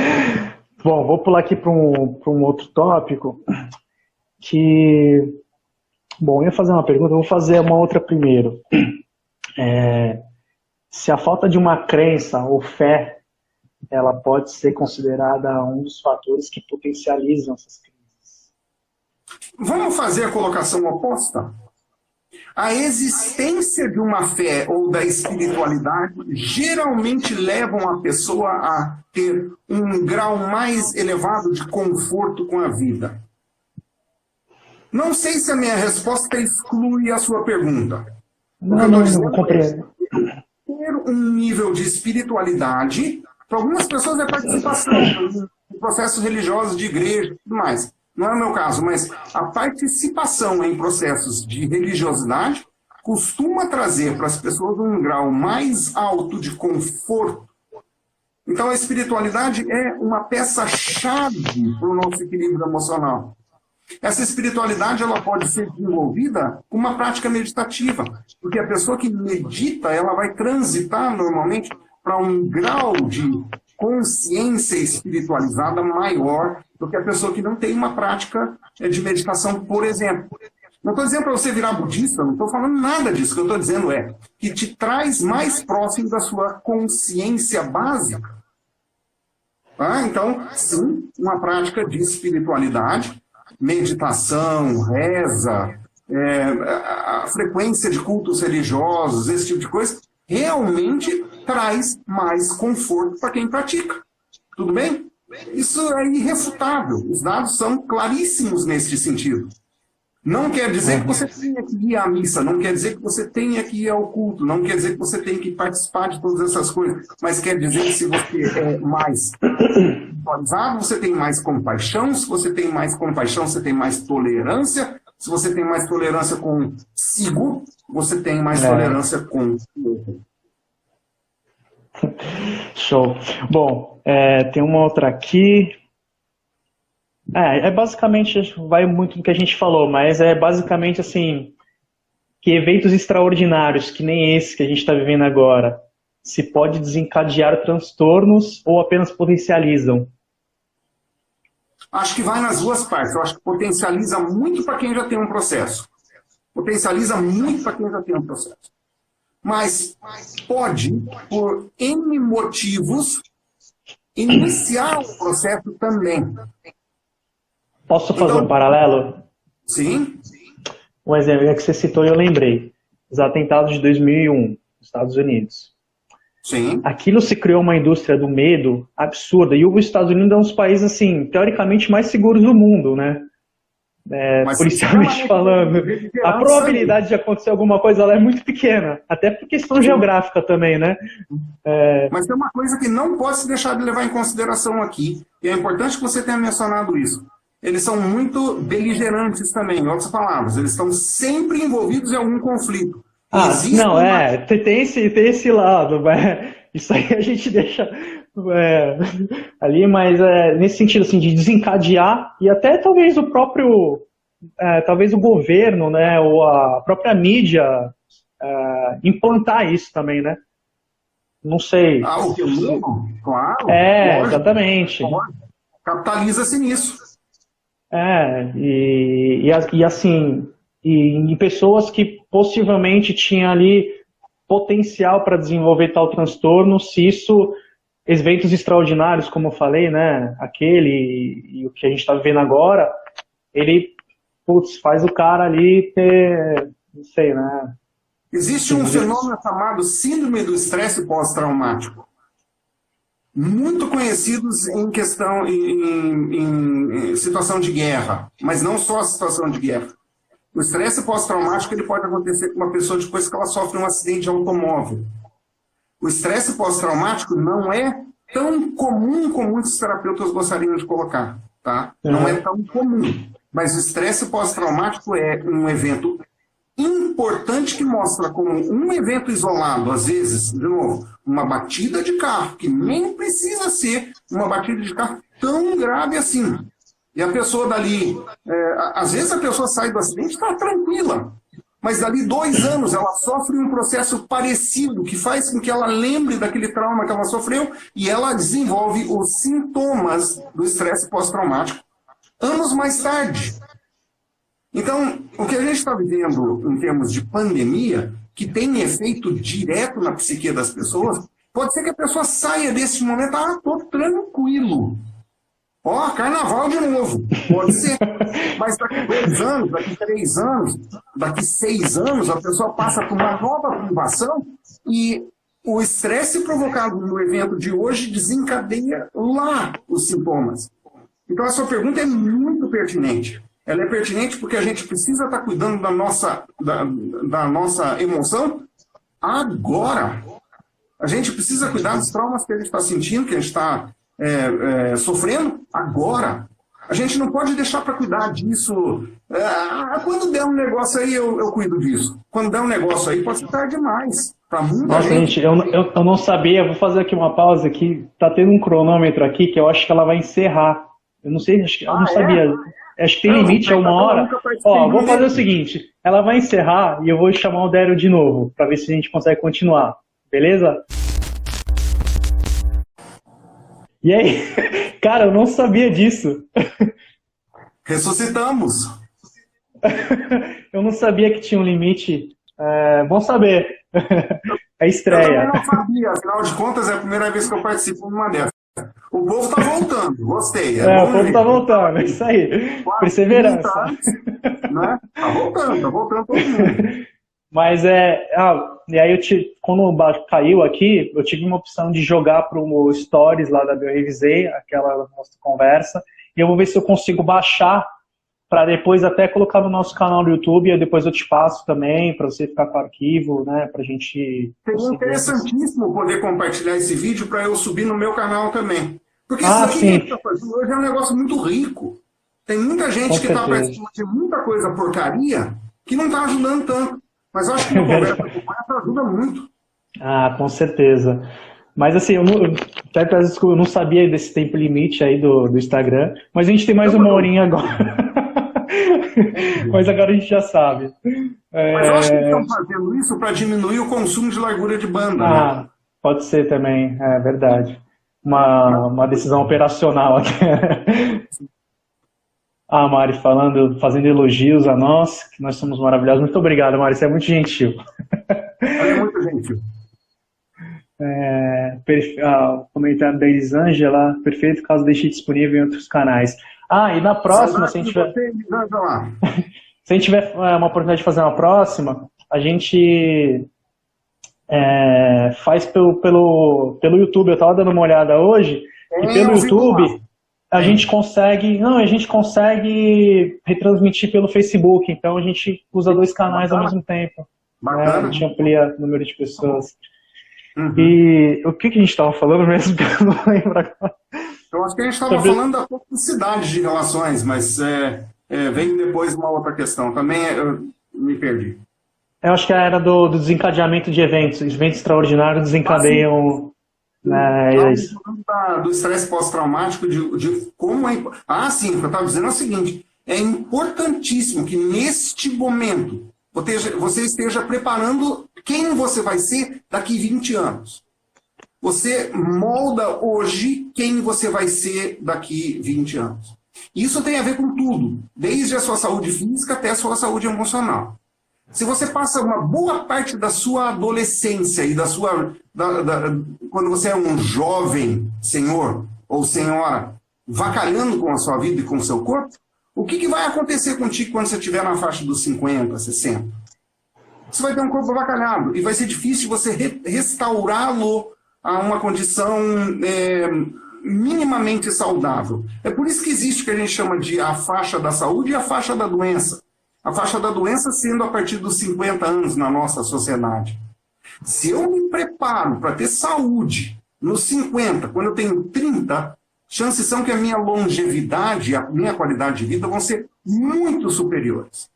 Bom, vou pular aqui para um outro tópico que... Bom, eu ia fazer uma pergunta, eu vou fazer uma outra primeiro. Se a falta de uma crença ou fé, ela pode ser considerada um dos fatores que potencializam essas crises. Vamos fazer a colocação oposta? A existência de uma fé ou da espiritualidade geralmente levam a pessoa a ter um grau mais elevado de conforto com a vida. Não sei se a minha resposta exclui a sua pergunta. Não compreendo. Ter um nível de espiritualidade, para algumas pessoas é participação em processos religiosos de igreja e tudo mais. Não é o meu caso, mas a participação em processos de religiosidade costuma trazer para as pessoas um grau mais alto de conforto. Então a espiritualidade é uma peça-chave para o nosso equilíbrio emocional. Essa espiritualidade ela pode ser desenvolvida com uma prática meditativa, porque a pessoa que medita ela vai transitar normalmente para um grau de consciência espiritualizada maior do que a pessoa que não tem uma prática de meditação, por exemplo. Não estou dizendo para você virar budista, não estou falando nada disso. O que eu estou dizendo é que te traz mais próximo da sua consciência básica. Tá? Então, sim, uma prática de espiritualidade, meditação, reza, a frequência de cultos religiosos, esse tipo de coisa, realmente traz mais conforto para quem pratica. Tudo bem? Isso é irrefutável. Os dados são claríssimos nesse sentido. Não quer dizer que você tenha que ir à missa, não quer dizer que você tenha que ir ao culto, não quer dizer que você tenha que participar de todas essas coisas, mas quer dizer que se você é mais espiritualizado, você tem mais compaixão, se você tem mais compaixão, você tem mais tolerância, se você tem mais tolerância consigo, você tem mais tolerância com o outro. Show. Bom, tem uma outra aqui. Basicamente, vai muito do que a gente falou, mas é basicamente assim, que eventos extraordinários, que nem esse que a gente está vivendo agora, se pode desencadear transtornos ou apenas potencializam? Acho que vai nas duas partes. Eu acho que potencializa muito para quem já tem um processo. Potencializa muito para quem já tem um processo. Mas pode, por N motivos, iniciar o processo também. Posso fazer um paralelo? Sim. Um exemplo é que você citou e eu lembrei. Os atentados de 2001, nos Estados Unidos. Sim. Aquilo se criou uma indústria do medo absurda. E os Estados Unidos é um dos países, assim, teoricamente mais seguros do mundo, né? Policialmente falando. A probabilidade de acontecer alguma coisa lá é muito pequena. Até por questão geográfica também, né? Mas tem uma coisa que não pode se deixar de levar em consideração aqui. E é importante que você tenha mencionado isso. Eles são muito beligerantes também, em outras palavras. Eles estão sempre envolvidos em algum conflito. Tem esse lado. Isso aí a gente deixa ali, mas nesse sentido assim, de desencadear, e até talvez o próprio, talvez o governo, né, ou a própria mídia implantar isso também, né? Não sei. O que mundo? Claro. Lógico, exatamente. Capitaliza-se nisso. E pessoas que possivelmente tinham ali potencial para desenvolver tal transtorno, se isso, eventos extraordinários, como eu falei, né, aquele e o que a gente está vivendo agora, ele, faz o cara ali ter, não sei, né. Existe um fenômeno chamado síndrome do estresse pós-traumático. Muito conhecidos em questão, em situação de guerra, mas não só a situação de guerra. O estresse pós-traumático ele pode acontecer com uma pessoa depois que ela sofre um acidente de automóvel. O estresse pós-traumático não é tão comum como muitos terapeutas gostariam de colocar, tá? Não é tão comum. Mas o estresse pós-traumático é um evento importante que mostra como um evento isolado, às vezes, de novo, uma batida de carro, que nem precisa ser uma batida de carro tão grave assim. E a pessoa dali, às vezes a pessoa sai do acidente e está tranquila, mas dali 2 anos ela sofre um processo parecido, que faz com que ela lembre daquele trauma que ela sofreu e ela desenvolve os sintomas do estresse pós-traumático anos mais tarde. Então, o que a gente está vivendo em termos de pandemia, que tem efeito direto na psique das pessoas, pode ser que a pessoa saia desse momento, estou tranquilo. Carnaval de novo. Pode ser. Mas daqui 2 anos, daqui 3 anos, daqui 6 anos, a pessoa passa por uma nova privação e o estresse provocado no evento de hoje desencadeia lá os sintomas. Então, a sua pergunta é muito pertinente. Ela é pertinente porque a gente precisa estar cuidando da nossa emoção agora. A gente precisa cuidar dos traumas que a gente está sentindo, que a gente está sofrendo agora. A gente não pode deixar para cuidar disso. Quando der um negócio aí, eu cuido disso. Quando der um negócio aí, pode ser tarde demais. Nossa, gente, eu não sabia. Vou fazer aqui uma pausa aqui. Tá tendo um cronômetro aqui que eu acho que ela vai encerrar. Eu não sei, eu não sabia. Acho que tem limite a 1 hora. Vou fazer o seguinte. Ela vai encerrar e eu vou chamar o Dério de novo, para ver se a gente consegue continuar. Beleza? E aí? Cara, eu não sabia disso. Ressuscitamos. Eu não sabia que tinha um limite. Bom saber. É estreia. Eu também não sabia. Afinal de contas, é a primeira vez que eu participo de uma dessas. O povo está voltando, gostei. O povo está voltando, é isso aí. Perseverança. Né? Tá voltando todo mundo. Mas e aí quando caiu aqui, eu tive uma opção de jogar para o Stories lá da Biorevisei, aquela nossa conversa, e eu vou ver se eu consigo baixar para depois até colocar no nosso canal do YouTube, e depois eu te passo também, para você ficar com o arquivo, né, pra gente... Seria interessantíssimo poder compartilhar esse vídeo para eu subir no meu canal também. Porque isso aqui que a gente está fazendo hoje é um negócio muito rico. Tem muita gente que está participando de muita coisa porcaria que não está ajudando tanto. Mas eu acho que uma conversa com essa ajuda muito. Ah, com certeza. Mas assim, eu não sabia desse tempo limite aí do Instagram, mas a gente tem mais uma horinha agora. Mas agora a gente já sabe. Mas eu acho que estão fazendo isso para diminuir o consumo de largura de banda. Né? Pode ser também, é verdade. Uma decisão operacional aqui. Mari, fazendo elogios a nós, que nós somos maravilhosos. Muito obrigado, Mari, você é muito gentil. É muito gentil. Comentário da Elisângela, perfeito, caso deixe disponível em outros canais. E na próxima, se a gente tiver uma oportunidade de fazer uma próxima, a gente faz pelo YouTube. Eu estava dando uma olhada hoje, e pelo YouTube a gente consegue retransmitir pelo Facebook, então a gente usa 2 canais ao mesmo tempo. A gente amplia o número de pessoas. Uhum. E o que a gente estava falando mesmo? Eu não lembro agora. Eu acho que a gente estava falando da toxicidade de relações, mas vem depois uma outra questão. Também eu me perdi. Eu acho que era do desencadeamento de eventos. Eventos extraordinários desencadeiam... Do estresse pós-traumático, de como é... sim, o que eu estava dizendo é o seguinte. É importantíssimo que neste momento você esteja preparando quem você vai ser daqui 20 anos. Você molda hoje quem você vai ser daqui 20 anos. Isso tem a ver com tudo, desde a sua saúde física até a sua saúde emocional. Se você passa uma boa parte da sua adolescência e quando você é um jovem senhor ou senhora, vacalhando com a sua vida e com o seu corpo, o que vai acontecer contigo quando você estiver na faixa dos 50, 60? Você vai ter um corpo avacalhado e vai ser difícil você restaurá-lo a uma condição minimamente saudável. É por isso que existe o que a gente chama de a faixa da saúde e a faixa da doença. A faixa da doença sendo a partir dos 50 anos na nossa sociedade. Se eu me preparo para ter saúde nos 50, quando eu tenho 30, chances são que a minha longevidade e a minha qualidade de vida vão ser muito superiores.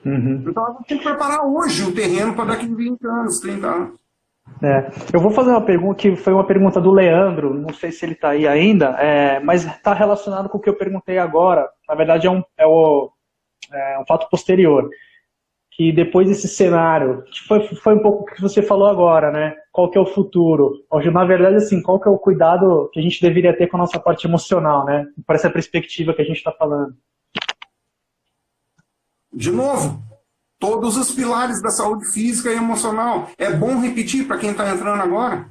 Uhum. Então, a gente tem que preparar hoje o terreno para daqui 20 anos, 30 anos. Eu vou fazer uma pergunta que foi uma pergunta do Leandro, não sei se ele está aí ainda, mas está relacionado com o que eu perguntei agora. Na verdade, é um fato posterior, que depois desse cenário, que foi um pouco o que você falou agora, né? Qual que é o futuro? Na verdade, assim, qual que é o cuidado que a gente deveria ter com a nossa parte emocional, né? Para essa perspectiva que a gente está falando. De novo, todos os pilares da saúde física e emocional. É bom repetir para quem está entrando agora.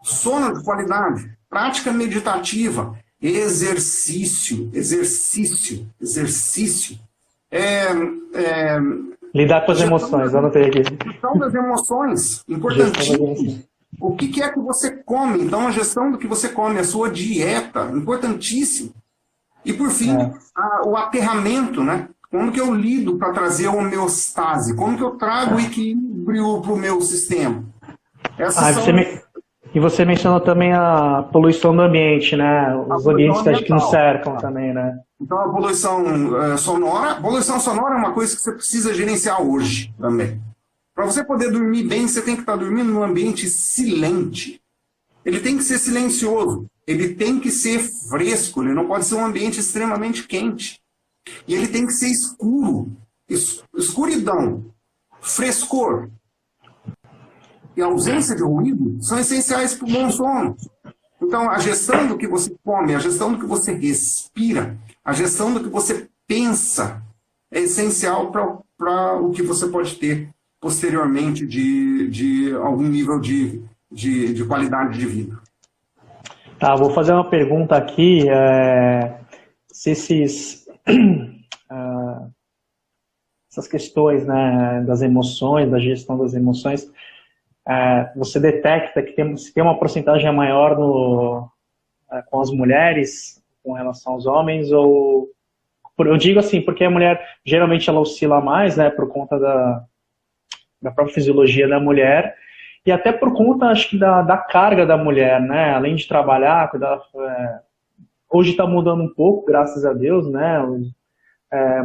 Sono de qualidade, prática meditativa, exercício. Lidar com as emoções, anotei aqui. Gestão das emoções, importantíssimo. O que é que você come? Então, a gestão do que você come, a sua dieta, importantíssimo. E, por fim, o aterramento, né? Como que eu lido para trazer a homeostase? Como que eu trago o equilíbrio para o meu sistema? E você mencionou também a poluição do ambiente, né? Os ambientes que nos cercam também, né? Então, a poluição sonora... Poluição sonora é uma coisa que você precisa gerenciar hoje também. Para você poder dormir bem, você tem que estar dormindo num ambiente silente. Ele tem que ser silencioso. Ele tem que ser fresco. Ele não pode ser um ambiente extremamente quente. E ele tem que ser escuro. Escuridão, frescor e ausência de ruído são essenciais para o bom sono. Então, a gestão do que você come, a gestão do que você respira, a gestão do que você pensa é essencial para o que você pode ter posteriormente de algum nível de qualidade de vida. Tá, vou fazer uma pergunta aqui. Se essas questões, né, das emoções, da gestão das emoções, você detecta que se tem uma porcentagem maior com as mulheres com relação aos homens, ou eu digo assim, porque a mulher geralmente ela oscila mais, né, por conta da própria fisiologia da mulher, e até por conta, acho que, da carga da mulher, né, além de trabalhar, cuidar, hoje está mudando um pouco, graças a Deus, né,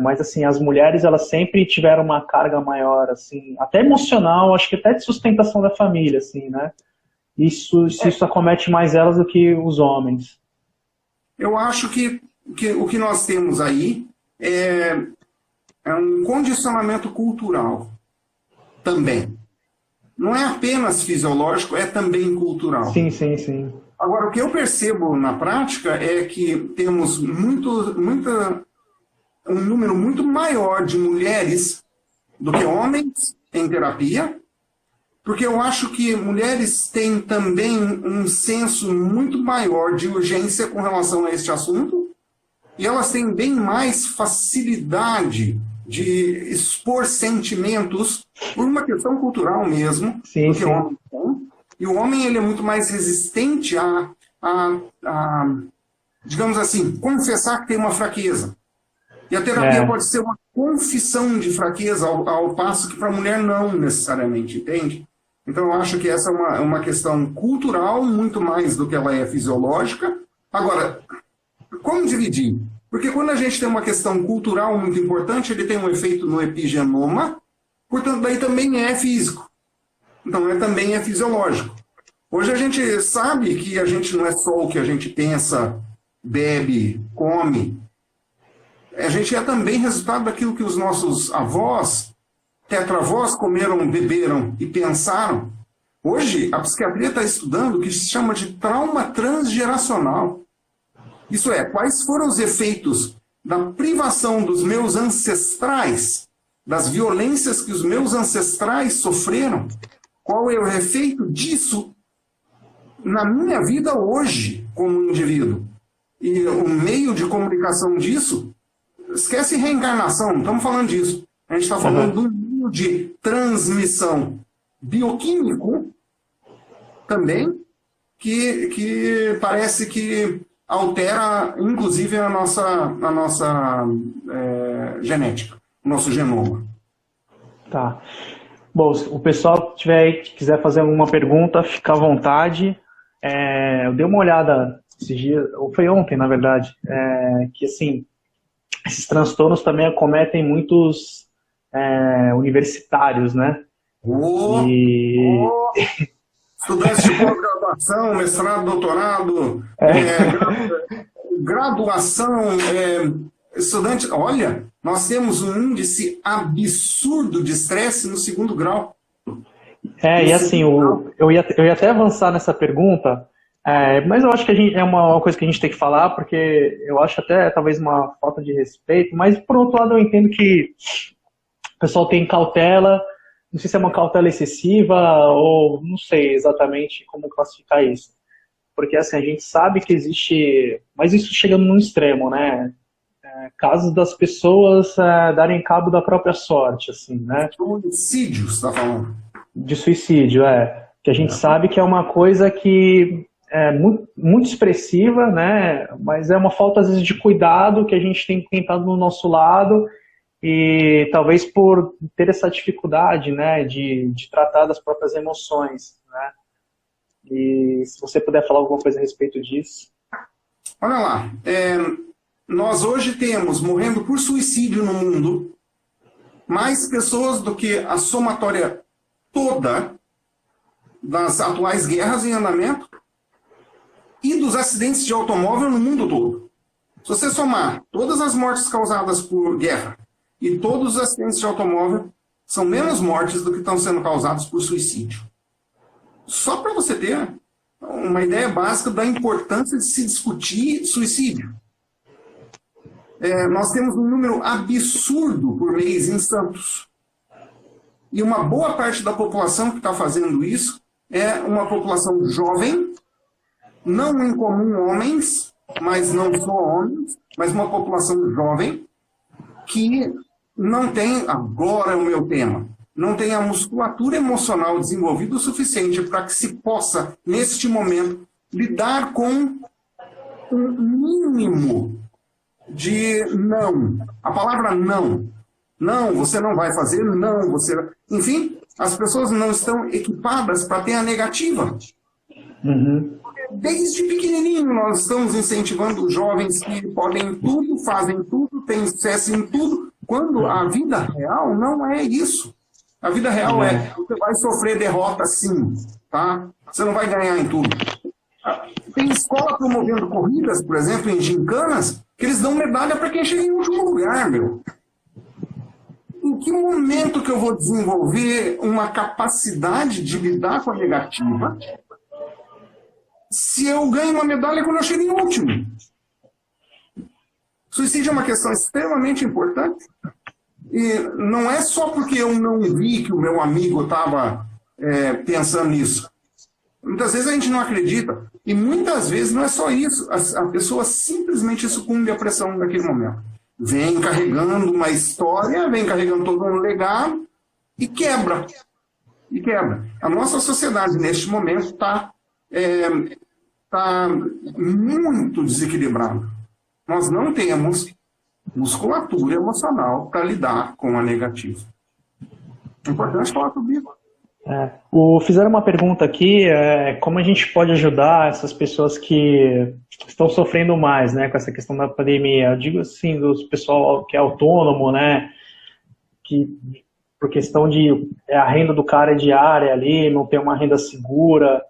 mas assim, as mulheres, elas sempre tiveram uma carga maior, assim, até emocional, acho que até de sustentação da família, assim, né, isso acomete mais elas do que os homens. Eu acho que o que nós temos aí é um condicionamento cultural também. Não é apenas fisiológico, é também cultural. Sim, sim, sim. Agora, o que eu percebo na prática é que temos um número muito maior de mulheres do que homens em terapia, porque eu acho que mulheres têm também um senso muito maior de urgência com relação a este assunto, e elas têm bem mais facilidade de expor sentimentos por uma questão cultural mesmo, do que o homem tem. E o homem, ele é muito mais resistente a, digamos assim, confessar que tem uma fraqueza. E a terapia pode ser uma confissão de fraqueza, ao passo que para a mulher não necessariamente, entende? Então eu acho que essa é uma questão cultural muito mais do que ela é fisiológica. Agora, como dividir? Porque quando a gente tem uma questão cultural muito importante, ele tem um efeito no epigenoma, portanto, daí também é físico. Então, também é fisiológico. Hoje a gente sabe que a gente não é só o que a gente pensa, bebe, come. A gente é também resultado daquilo que os nossos avós, tetravós, comeram, beberam e pensaram. Hoje, a psiquiatria está estudando o que se chama de trauma transgeracional. Isso é, quais foram os efeitos da privação dos meus ancestrais, das violências que os meus ancestrais sofreram? Qual é o efeito disso na minha vida hoje, como indivíduo? E o meio de comunicação disso, esquece reencarnação, não estamos falando disso. A gente está falando do meio de transmissão bioquímico também, que parece que altera, inclusive, a nossa genética, o nosso genoma. Tá. Bom, se o pessoal tiver aí, que quiser fazer alguma pergunta, fica à vontade. Eu dei uma olhada esses dias, ou foi ontem, na verdade, que assim, esses transtornos também acometem muitos universitários, né? Estudantes de pós-graduação, mestrado, doutorado, graduação, estudante. Olha, nós temos um índice absurdo de estresse no 2º grau. E assim, eu ia até avançar nessa pergunta, mas eu acho que é uma coisa que a gente tem que falar, porque eu acho até talvez uma falta de respeito, mas por outro lado eu entendo que o pessoal tem cautela. Não sei se é uma cautela excessiva ou não sei exatamente como classificar isso. Porque assim, a gente sabe que existe, mas isso chegando num extremo, né? Casos das pessoas darem cabo da própria sorte, assim, né? Suicídio, você está falando? De suicídio, que a gente sabe que é uma coisa que é muito, muito expressiva, né? Mas é uma falta, às vezes, de cuidado que a gente tem tentado no nosso lado. E talvez por ter essa dificuldade, né, de tratar das próprias emoções, né? E se você puder falar alguma coisa a respeito disso. Olha lá, nós hoje temos, morrendo por suicídio no mundo, mais pessoas do que a somatória toda das atuais guerras em andamento e dos acidentes de automóvel no mundo todo. Se você somar todas as mortes causadas por guerra e todos os acidentes de automóvel, são menos mortes do que estão sendo causados por suicídio. Só para você ter uma ideia básica da importância de se discutir suicídio. Nós temos um número absurdo por mês em Santos. E uma boa parte da população que está fazendo isso é uma população jovem não em comum homens, mas não só homens, mas uma população jovem que não tem, agora é o meu tema, não tem a musculatura emocional desenvolvida o suficiente para que se possa, neste momento, lidar com um mínimo de não. A palavra não. Não, você não vai fazer, não, você... Enfim, as pessoas não estão equipadas para ter a negativa. Uhum. Desde pequenininho nós estamos incentivando os jovens que podem tudo, fazem tudo, têm sucesso em tudo, quando a vida real não é isso. A vida real é, você vai sofrer derrota sim, tá? Você não vai ganhar em tudo. Tem escola promovendo corridas, por exemplo, em gincanas, que eles dão medalha para quem chega em último lugar, meu. Em que momento que eu vou desenvolver uma capacidade de lidar com a negativa se eu ganho uma medalha quando eu chego em último? Suicídio é uma questão extremamente importante. E não é só porque eu não vi que o meu amigo estava pensando nisso. Muitas vezes a gente não acredita. E muitas vezes não é só isso. A pessoa simplesmente sucumbe à pressão naquele momento. Vem carregando uma história, vem carregando todo um legado e quebra. E quebra. A nossa sociedade, neste momento, está muito desequilibrada. Nós não temos musculatura emocional para lidar com a negativa. É importante falar sobre isso. Fizeram uma pergunta aqui, como a gente pode ajudar essas pessoas que estão sofrendo mais, né, com essa questão da pandemia? Eu digo assim, do pessoal que é autônomo, né, que por questão de a renda do cara é diária ali, não tem uma renda segura,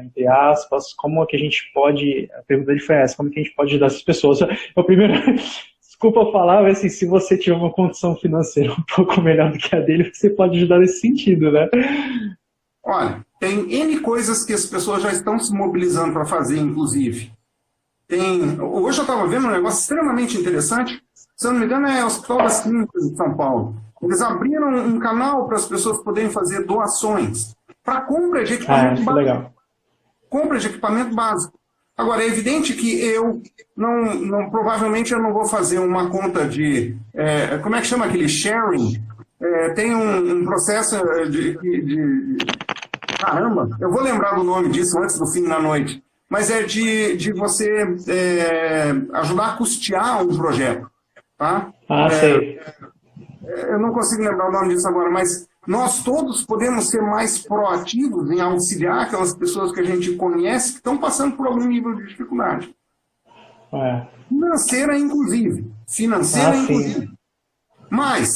entre aspas, como é que a gente pode, a pergunta dele foi essa, como é que a gente pode ajudar essas pessoas? Eu primeiro, desculpa falar, mas assim, se você tiver uma condição financeira um pouco melhor do que a dele, você pode ajudar nesse sentido, né? Olha, tem N coisas que as pessoas já estão se mobilizando para fazer, inclusive. Hoje eu estava vendo um negócio extremamente interessante, se eu não me engano é o Hospital das Clínicas de São Paulo. Eles abriram um canal para as pessoas poderem fazer doações para compra de equipamento básico. Legal. Compra de equipamento básico. Agora, é evidente que eu provavelmente eu não vou fazer uma conta de... como é que chama aquele sharing? Tem um processo caramba, eu vou lembrar do nome disso antes do fim da noite. Mas é de você ajudar a custear um projeto. Tá? Sei. Eu não consigo lembrar o nome disso agora, mas nós todos podemos ser mais proativos em auxiliar aquelas pessoas que a gente conhece que estão passando por algum nível de dificuldade. Financeira, inclusive. Inclusive. Mas,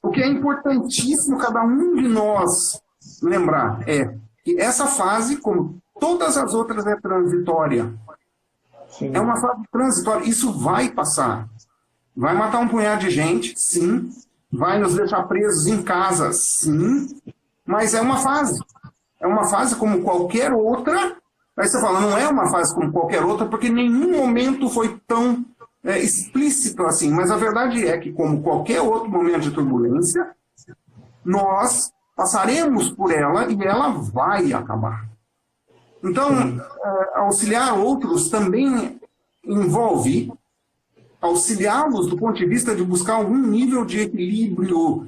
o que é importantíssimo cada um de nós lembrar é que essa fase, como todas as outras, é transitória. Sim. É uma fase transitória. Isso vai passar. Vai matar um punhado de gente, sim. Vai nos deixar presos em casa, sim. Mas é uma fase. É uma fase como qualquer outra. Aí você fala, não é uma fase como qualquer outra, porque nenhum momento foi tão explícito assim. Mas a verdade é que, como qualquer outro momento de turbulência, nós passaremos por ela e ela vai acabar. Então, auxiliar outros também envolve auxiliá-los do ponto de vista de buscar algum nível de equilíbrio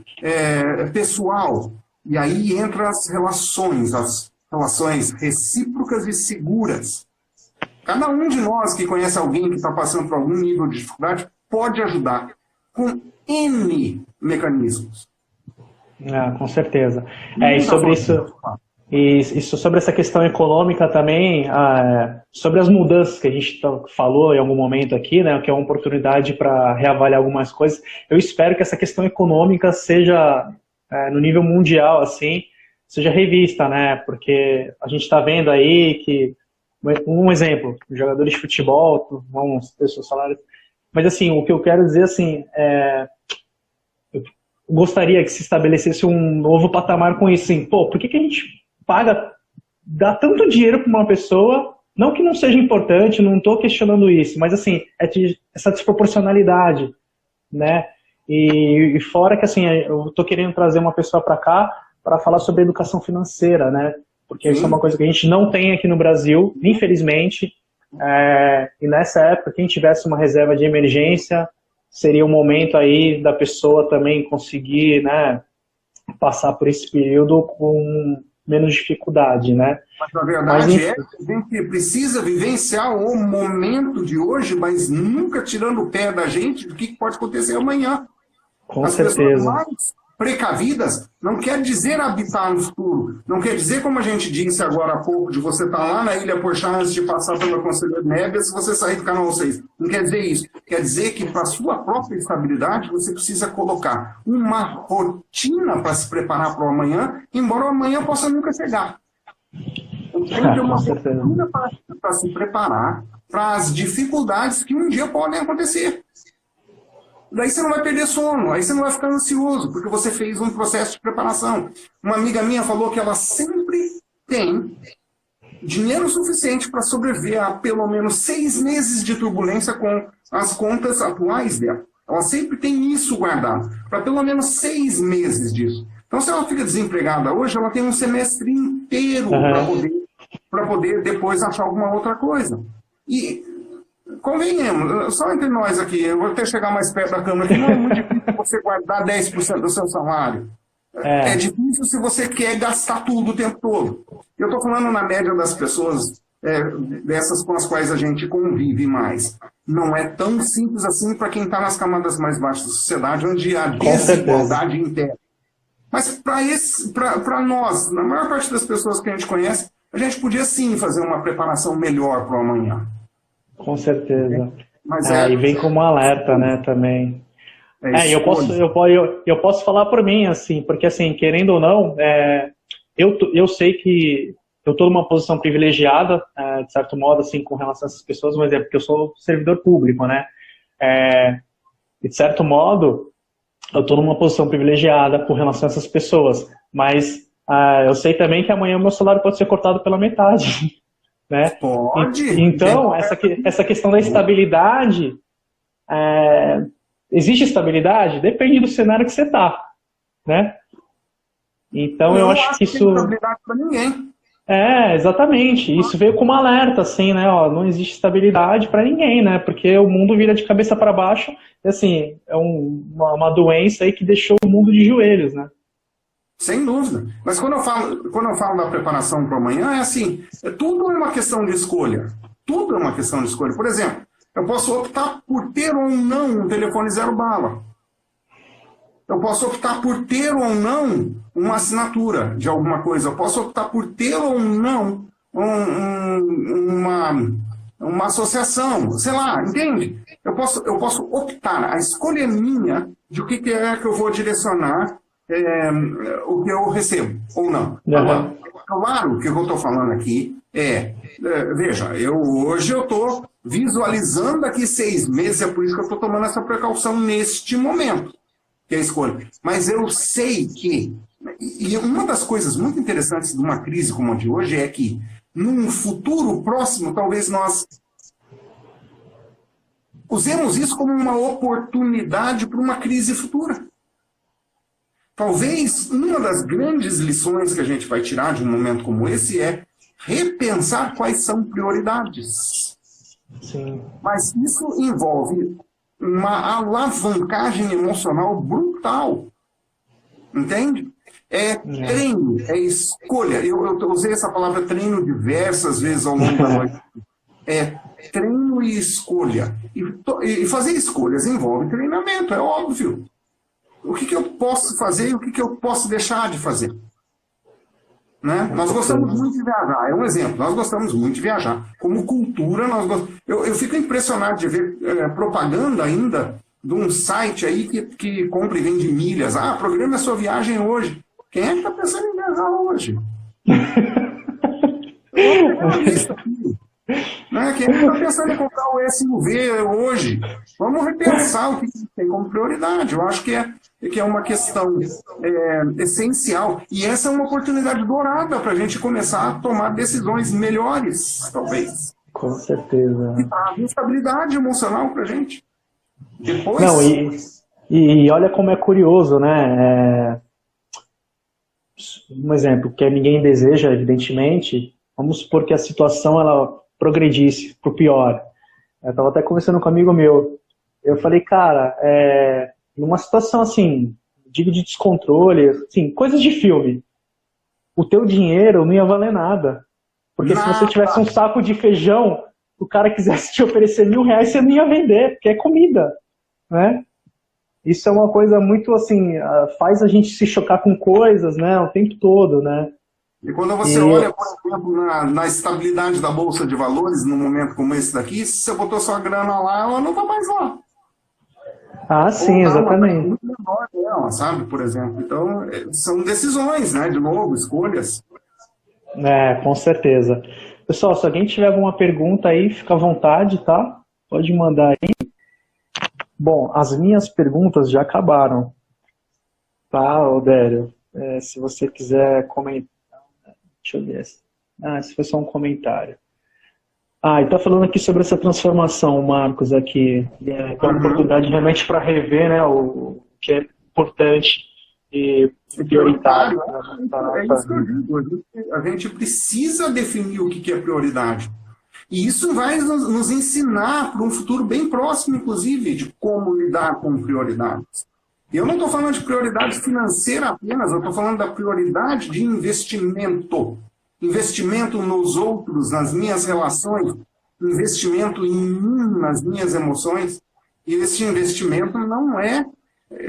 pessoal. E aí entra as relações recíprocas e seguras. Cada um de nós que conhece alguém que está passando por algum nível de dificuldade pode ajudar com N mecanismos. Com certeza. E sobre isso... E sobre essa questão econômica também, sobre as mudanças que a gente falou em algum momento aqui, né, que é uma oportunidade para reavaliar algumas coisas, eu espero que essa questão econômica seja, no nível mundial, assim, seja revista, né, porque a gente está vendo aí que, um exemplo, jogadores de futebol vão ter seus salários, mas assim, o que eu quero dizer, assim, eu gostaria que se estabelecesse um novo patamar com isso, assim, por que a gente dá tanto dinheiro para uma pessoa, não que não seja importante, não estou questionando isso, mas assim, essa desproporcionalidade, né? E fora que assim, eu estou querendo trazer uma pessoa para cá para falar sobre educação financeira, né? porque isso é uma coisa que a gente não tem aqui no Brasil, infelizmente, e nessa época, quem tivesse uma reserva de emergência, seria um momento aí da pessoa também conseguir, né, passar por esse período com menos dificuldade, né? Mas a verdade é que a gente precisa vivenciar o momento de hoje, mas nunca tirando o pé da gente do que pode acontecer amanhã. Com As certeza. pessoas mais precavidas não quer dizer habitar no escuro, não quer dizer, como a gente disse agora há pouco, de você estar lá na Ilha Porchá antes de passar pela Conselheiro Neves, se você sair do canal 6. Não quer dizer isso. Quer dizer que para a sua própria estabilidade você precisa colocar uma rotina para se preparar para o amanhã, embora o amanhã possa nunca chegar. Então, tem que ter uma rotina para se preparar para as dificuldades que um dia podem acontecer. Daí você não vai perder sono, aí você não vai ficar ansioso, porque você fez um processo de preparação. Uma amiga minha falou que ela sempre tem dinheiro suficiente para sobreviver a pelo menos 6 meses de turbulência com as contas atuais dela. Ela sempre tem isso guardado, para pelo menos 6 meses disso. Então, se ela fica desempregada hoje, ela tem um semestre inteiro para poder depois achar alguma outra coisa. E convenhamos, só entre nós aqui, eu vou até chegar mais perto da câmera, que não é muito difícil você guardar 10% do seu salário. É difícil se você quer gastar tudo o tempo todo. Eu estou falando na média das pessoas, dessas com as quais a gente convive mais. Não é tão simples assim para quem está nas camadas mais baixas da sociedade, onde há desigualdade interna. Mas para nós, na maior parte das pessoas que a gente conhece, a gente podia sim fazer uma preparação melhor para o amanhã. Com certeza. Mas e vem como alerta, né, também. Eu posso falar por mim, assim, porque, assim, querendo ou não, eu sei que eu estou numa posição privilegiada, de certo modo, assim, com relação a essas pessoas, mas é porque eu sou servidor público, né? E, de certo modo, eu estou numa posição privilegiada com relação a essas pessoas, mas eu sei também que amanhã o meu salário pode ser cortado pela metade. Né? Pode. Então, essa questão da estabilidade, existe estabilidade? Depende do cenário que você está, né? Então, eu acho que isso... Não tem estabilidade para ninguém. Exatamente. Isso veio como alerta, assim, né? Ó, não existe estabilidade para ninguém, né? Porque o mundo vira de cabeça para baixo, e, assim, é uma doença aí que deixou o mundo de joelhos, né? Sem dúvida. Mas quando eu falo da preparação para amanhã, é assim, tudo é uma questão de escolha. Tudo é uma questão de escolha. Por exemplo, eu posso optar por ter ou não um telefone 0 bala. Eu posso optar por ter ou não uma assinatura de alguma coisa. Eu posso optar por ter ou não uma associação. Sei lá, entende? Eu posso optar. A escolha é minha de o que é que eu vou direcionar o que eu recebo, ou não. Agora, claro que o que eu estou falando aqui veja, hoje eu estou visualizando daqui 6 meses, é por isso que eu estou tomando essa precaução neste momento, que é a escolha. Mas eu sei que, e uma das coisas muito interessantes de uma crise como a de hoje é que, num futuro próximo, talvez nós usemos isso como uma oportunidade para uma crise futura. Talvez uma das grandes lições que a gente vai tirar de um momento como esse é repensar quais são prioridades. Sim. Mas isso envolve uma alavancagem emocional brutal. Entende? Treino, escolha. Eu usei essa palavra treino diversas vezes ao longo da noite. Treino e escolha. E fazer escolhas envolve treinamento, é óbvio. O que eu posso fazer e o que eu posso deixar de fazer. Né? Nós gostamos muito de viajar, é um exemplo, nós gostamos muito de viajar. Como cultura, eu fico impressionado de ver propaganda ainda de um site aí que compra e vende milhas. Programa a sua viagem hoje. Quem é que está pensando em viajar hoje? Eu vou pegar uma lista aqui. Né? Quem está pensando em comprar o SUV hoje? Vamos repensar o que tem como prioridade. Eu acho que é uma questão essencial. E essa é uma oportunidade dourada para a gente começar a tomar decisões melhores, talvez. Com certeza. E traz estabilidade emocional para a gente. Depois... Não, e olha como é curioso, né? um exemplo, que ninguém deseja, evidentemente, vamos supor que a situação ela progredisse para o pior. Eu estava até conversando com um amigo meu, eu falei, cara, numa situação assim, digo de descontrole, assim, coisas de filme, o teu dinheiro não ia valer nada. Porque se você tivesse um saco de feijão, o cara quisesse te oferecer R$ 1.000, você não ia vender, porque é comida, né? Isso é uma coisa muito assim, faz a gente se chocar com coisas, né, o tempo todo, né? E quando você olha, por exemplo, na estabilidade da Bolsa de Valores, num momento como esse daqui, se você botou sua grana lá, ela não vai mais lá. Ah, sim, exatamente. Muito menor dela, sabe, por exemplo. Então, são decisões, né, de novo, escolhas. Com certeza. Pessoal, se alguém tiver alguma pergunta aí, fica à vontade, tá? Pode mandar aí. Bom, as minhas perguntas já acabaram, tá, Odério? Se você quiser comentar. Deixa eu ver. Esse foi só um comentário. E tá falando aqui sobre essa transformação, Marcos, aqui. É uma oportunidade realmente para rever, né, o que é importante e prioritário. É isso que eu digo. A gente precisa definir o que é prioridade. E isso vai nos ensinar para um futuro bem próximo, inclusive, de como lidar com prioridades. E eu não estou falando de prioridade financeira apenas, eu estou falando da prioridade de investimento. Investimento nos outros, nas minhas relações, investimento em mim, nas minhas emoções. E esse investimento não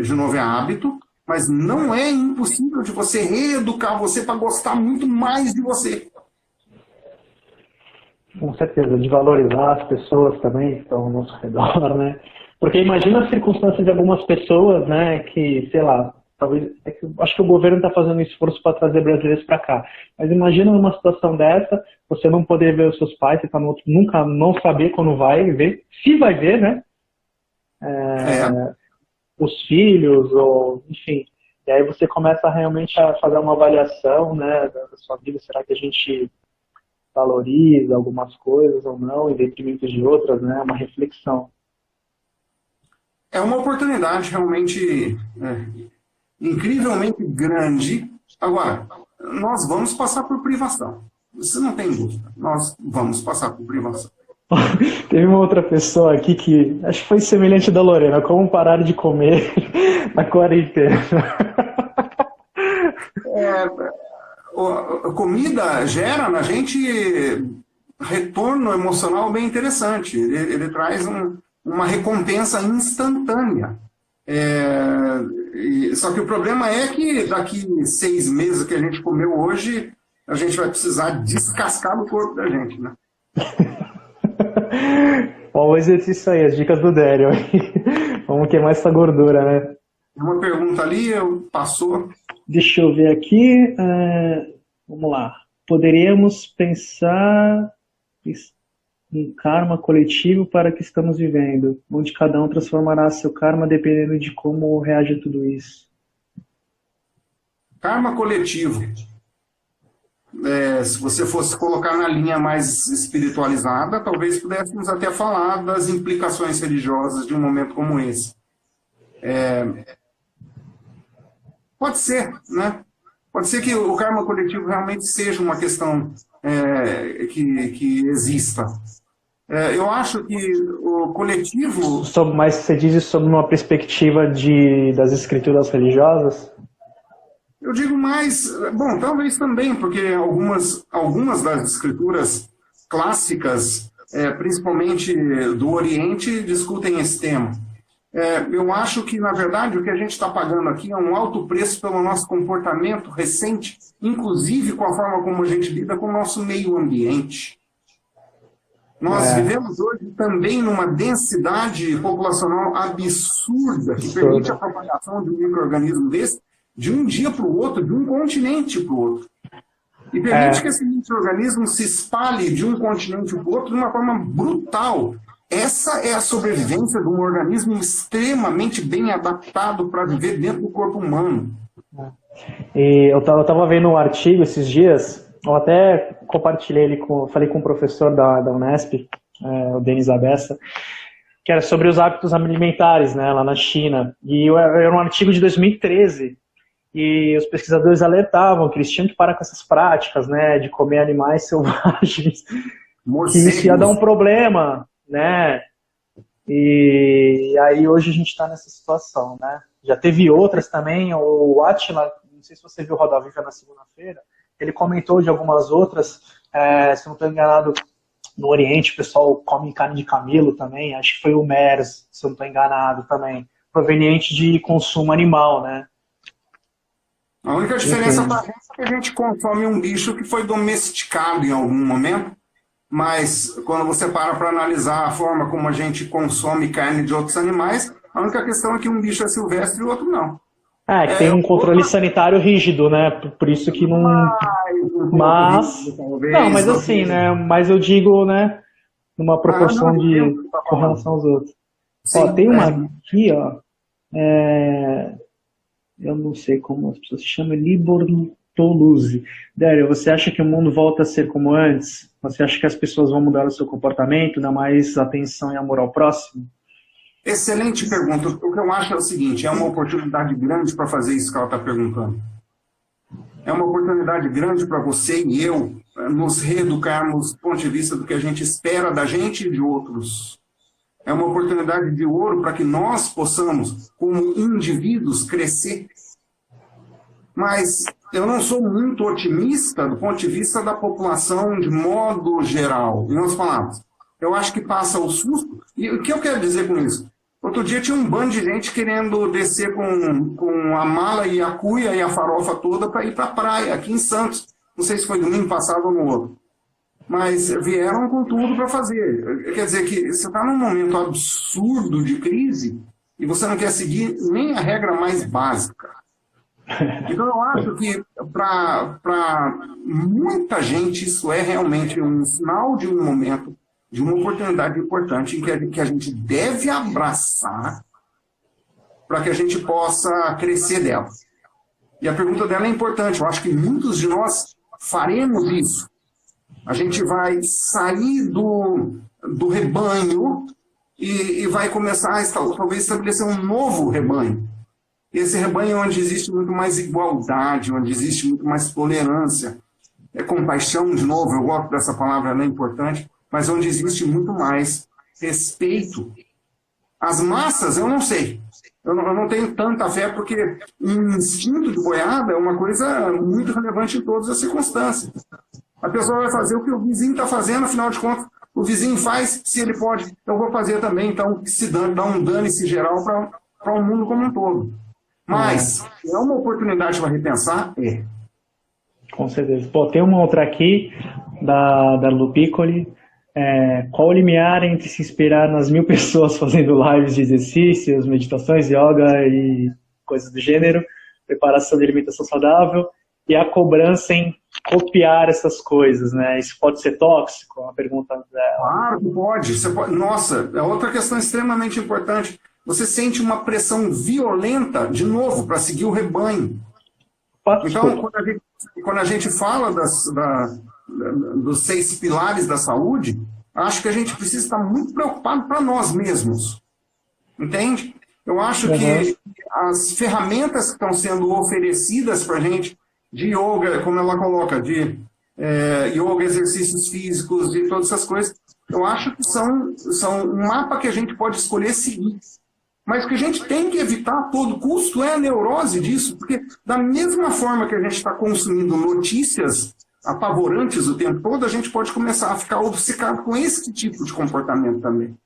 de novo, é hábito, mas não é impossível de você reeducar você para gostar muito mais de você. Com certeza, de valorizar as pessoas também que estão ao nosso redor, né? Porque imagina as circunstâncias de algumas pessoas, né, que, sei lá, talvez, acho que o governo está fazendo um esforço para trazer brasileiros para cá, mas imagina numa situação dessa, você não poder ver os seus pais, você tá no outro, nunca não saber quando vai ver, se vai ver, né? Os filhos, ou enfim, e aí você começa realmente a fazer uma avaliação, né, da sua vida, será que a gente valoriza algumas coisas ou não, em detrimento de outras, né, uma reflexão. É uma oportunidade realmente incrivelmente grande. Agora, nós vamos passar por privação. Isso não tem dúvida. Nós vamos passar por privação. Teve uma outra pessoa aqui que acho que foi semelhante da Lorena, como parar de comer na quarentena. A comida gera na gente retorno emocional bem interessante. Ele traz uma recompensa instantânea. Só que o problema é que daqui 6 meses que a gente comeu hoje, a gente vai precisar descascar no corpo da gente, né? Bom, o exercício aí, as dicas do Dério. Vamos queimar essa gordura, né? Uma pergunta ali, passou. Deixa eu ver aqui. Vamos lá. Poderíamos pensar em karma coletivo para que estamos vivendo, onde cada um transformará seu karma dependendo de como reage a tudo isso. Karma coletivo. Se você fosse colocar na linha mais espiritualizada, talvez pudéssemos até falar das implicações religiosas de um momento como esse. Pode ser, né? Pode ser que o karma coletivo realmente seja uma questão que exista. Eu acho que o coletivo... Mas você diz isso sob uma perspectiva das escrituras religiosas? Eu digo mais... Bom, talvez também, porque algumas das escrituras clássicas, principalmente do Oriente, discutem esse tema. Eu acho que, na verdade, o que a gente está pagando aqui é um alto preço pelo nosso comportamento recente, inclusive com a forma como a gente lida com o nosso meio ambiente. Nós vivemos hoje também numa densidade populacional absurda, que permite a propagação de um micro-organismo desse de um dia para o outro, de um continente para o outro. E permite que esse micro-organismo se espalhe de um continente para o outro de uma forma brutal. Essa é a sobrevivência de um organismo extremamente bem adaptado para viver dentro do corpo humano. E eu estava vendo um artigo esses dias, eu até compartilhei falei com um professor da Unesp, o Denis Abessa, que era sobre os hábitos alimentares, né, lá na China. E era um artigo de 2013. e os pesquisadores alertavam que eles tinham que parar com essas práticas, né, de comer animais selvagens, que isso ia dar um problema, né, e aí hoje a gente está nessa situação, né. Já teve outras também, o Átila, não sei se você viu o Roda Viva na segunda-feira, ele comentou de algumas outras, se não estou enganado, no Oriente o pessoal come carne de camelo também, acho que foi o MERS, se eu não estou enganado também, proveniente de consumo animal, né? A única diferença para a gente é que a gente consome um bicho que foi domesticado em algum momento, mas quando você para analisar a forma como a gente consome carne de outros animais, a única questão é que um bicho é silvestre e o outro não. Que tem um controle sanitário rígido, né? Por isso que não... Mas assim, né? Mas eu digo, né? Numa proporção com relação aos outros. Sim, ó, tem uma aqui, ó. Eu não sei como as pessoas se chamam, Libortoluzzi. Dério, você acha que o mundo volta a ser como antes? Você acha que as pessoas vão mudar o seu comportamento, dar mais atenção e amor ao próximo? Excelente pergunta. O que eu acho é o seguinte, é uma oportunidade grande para fazer isso que ela está perguntando. É uma oportunidade grande para você e eu nos reeducarmos do ponto de vista do que a gente espera da gente e de outros. É uma oportunidade de ouro para que nós possamos, como indivíduos, crescer. Mas eu não sou muito otimista do ponto de vista da população de modo geral. Em outras palavras, eu acho que passa o susto. E o que eu quero dizer com isso? Outro dia tinha um bando de gente querendo descer com a mala e a cuia e a farofa toda para ir para a praia, aqui em Santos. Não sei se foi domingo passado ou no outro. Mas vieram com tudo para fazer. Quer dizer que você está num momento absurdo de crise e você não quer seguir nem a regra mais básica. Então eu acho que para muita gente isso é realmente um sinal de um momento, de uma oportunidade importante que a gente deve abraçar para que a gente possa crescer dela. E a pergunta dela é importante. Eu acho que muitos de nós faremos isso. A gente vai sair do rebanho e vai começar a talvez estabelecer um novo rebanho. Esse rebanho onde existe muito mais igualdade, onde existe muito mais tolerância, compaixão, de novo, eu gosto dessa palavra, ela é importante, mas onde existe muito mais respeito. As massas, eu não sei. Eu não tenho tanta fé, porque o instinto de boiada é uma coisa muito relevante em todas as circunstâncias. A pessoa vai fazer o que o vizinho está fazendo, afinal de contas, o vizinho faz, se ele pode, eu vou fazer também, então se dá um dane-se geral para o mundo como um todo. Mas é uma oportunidade para repensar? É. Com certeza. Pô, tem uma outra aqui, da Lu Piccoli. Qual o limiar entre se inspirar nas 1000 pessoas fazendo lives de exercícios, meditações, yoga e coisas do gênero, preparação de alimentação saudável, e a cobrança em copiar essas coisas, né? Isso pode ser tóxico? É uma pergunta dela. Claro que pode. Você pode. Nossa, é outra questão extremamente importante. Você sente uma pressão violenta, de novo, para seguir o rebanho. Então, quando a gente fala dos 6 pilares da saúde, acho que a gente precisa estar muito preocupado para nós mesmos. Entende? Eu acho que as ferramentas que estão sendo oferecidas para a gente, de yoga, como ela coloca, de yoga, exercícios físicos e todas essas coisas, eu acho que são um mapa que a gente pode escolher seguir. Mas o que a gente tem que evitar a todo custo é a neurose disso, porque da mesma forma que a gente está consumindo notícias apavorantes o tempo todo, a gente pode começar a ficar obcecado com esse tipo de comportamento também.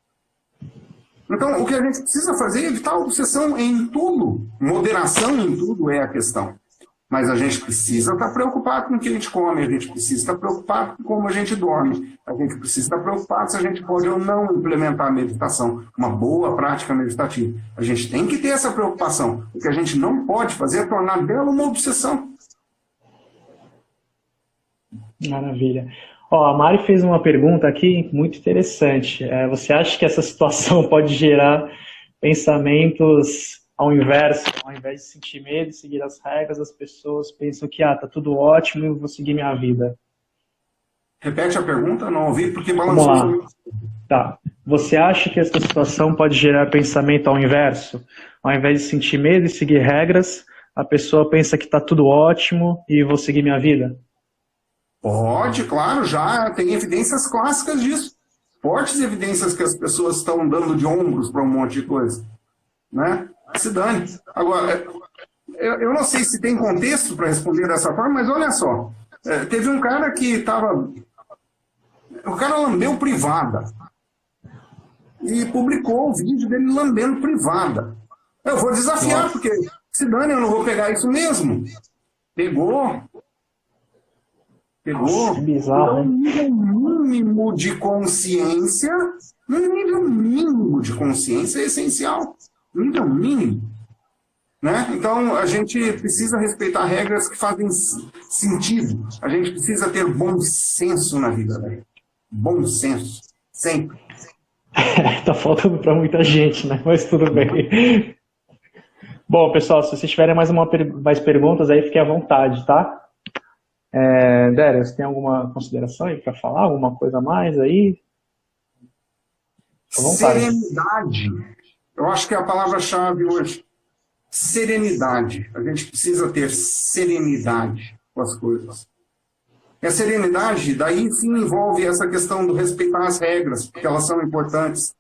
Então, o que a gente precisa fazer é evitar a obsessão em tudo. Moderação em tudo é a questão. Mas a gente precisa estar preocupado com o que a gente come, a gente precisa estar preocupado com como a gente dorme, a gente precisa estar preocupado se a gente pode ou não implementar a meditação, uma boa prática meditativa. A gente tem que ter essa preocupação. O que a gente não pode fazer é tornar dela uma obsessão. Maravilha. A Mari fez uma pergunta aqui muito interessante. Você acha que essa situação pode gerar pensamentos ao inverso, ao invés de sentir medo e seguir as regras, as pessoas pensam que tá tudo ótimo e eu vou seguir minha vida? Repete a pergunta, não ouvi porque balançou. Vamos lá. Tá. Você acha que essa situação pode gerar pensamento ao inverso? Ao invés de sentir medo e seguir regras, a pessoa pensa que está tudo ótimo e vou seguir minha vida? Pode, claro, já tem evidências clássicas disso. Fortes evidências que as pessoas estão dando de ombros para um monte de coisa. Né? Se dane. Agora, eu não sei se tem contexto para responder dessa forma, mas olha só. Teve um cara que estava... O cara lambeu privada. E publicou o vídeo dele lambendo privada. Eu vou desafiar, porque se dane, eu não vou pegar isso mesmo. Pegou. Nossa, bizarro, então, um nível mínimo de consciência, um nível mínimo de consciência é essencial. Um nível mínimo. Né? Então, a gente precisa respeitar regras que fazem sentido. A gente precisa ter bom senso na vida, né? Bom senso. Sempre. Tá faltando para muita gente, né? Mas tudo bem. Bom, pessoal, se vocês tiverem mais perguntas aí, fiquem à vontade, tá? Déria, você tem alguma consideração aí para falar? Alguma coisa a mais aí? Serenidade. Eu acho que é a palavra-chave hoje. Serenidade. A gente precisa ter serenidade com as coisas. E a serenidade, daí sim envolve essa questão do respeitar as regras, porque elas são importantes.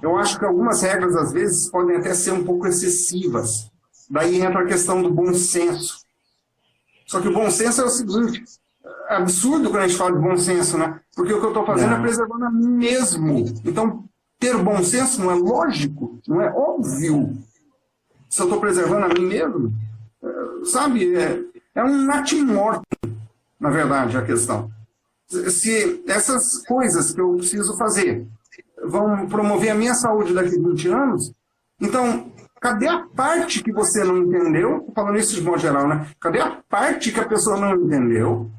Eu acho que algumas regras, às vezes, podem até ser um pouco excessivas. Daí entra a questão do bom senso. Só que o bom senso é o seguinte, é absurdo quando a gente fala de bom senso, né? Porque o que eu estou fazendo é preservando a mim mesmo. Então, ter bom senso não é lógico, não é óbvio. Se eu estou preservando a mim mesmo, sabe, é um natimortem, na verdade, a questão. Se essas coisas que eu preciso fazer vão promover a minha saúde daqui a 20 anos, então... Cadê a parte que você não entendeu? Falando isso de modo geral, né? Cadê a parte que a pessoa não entendeu?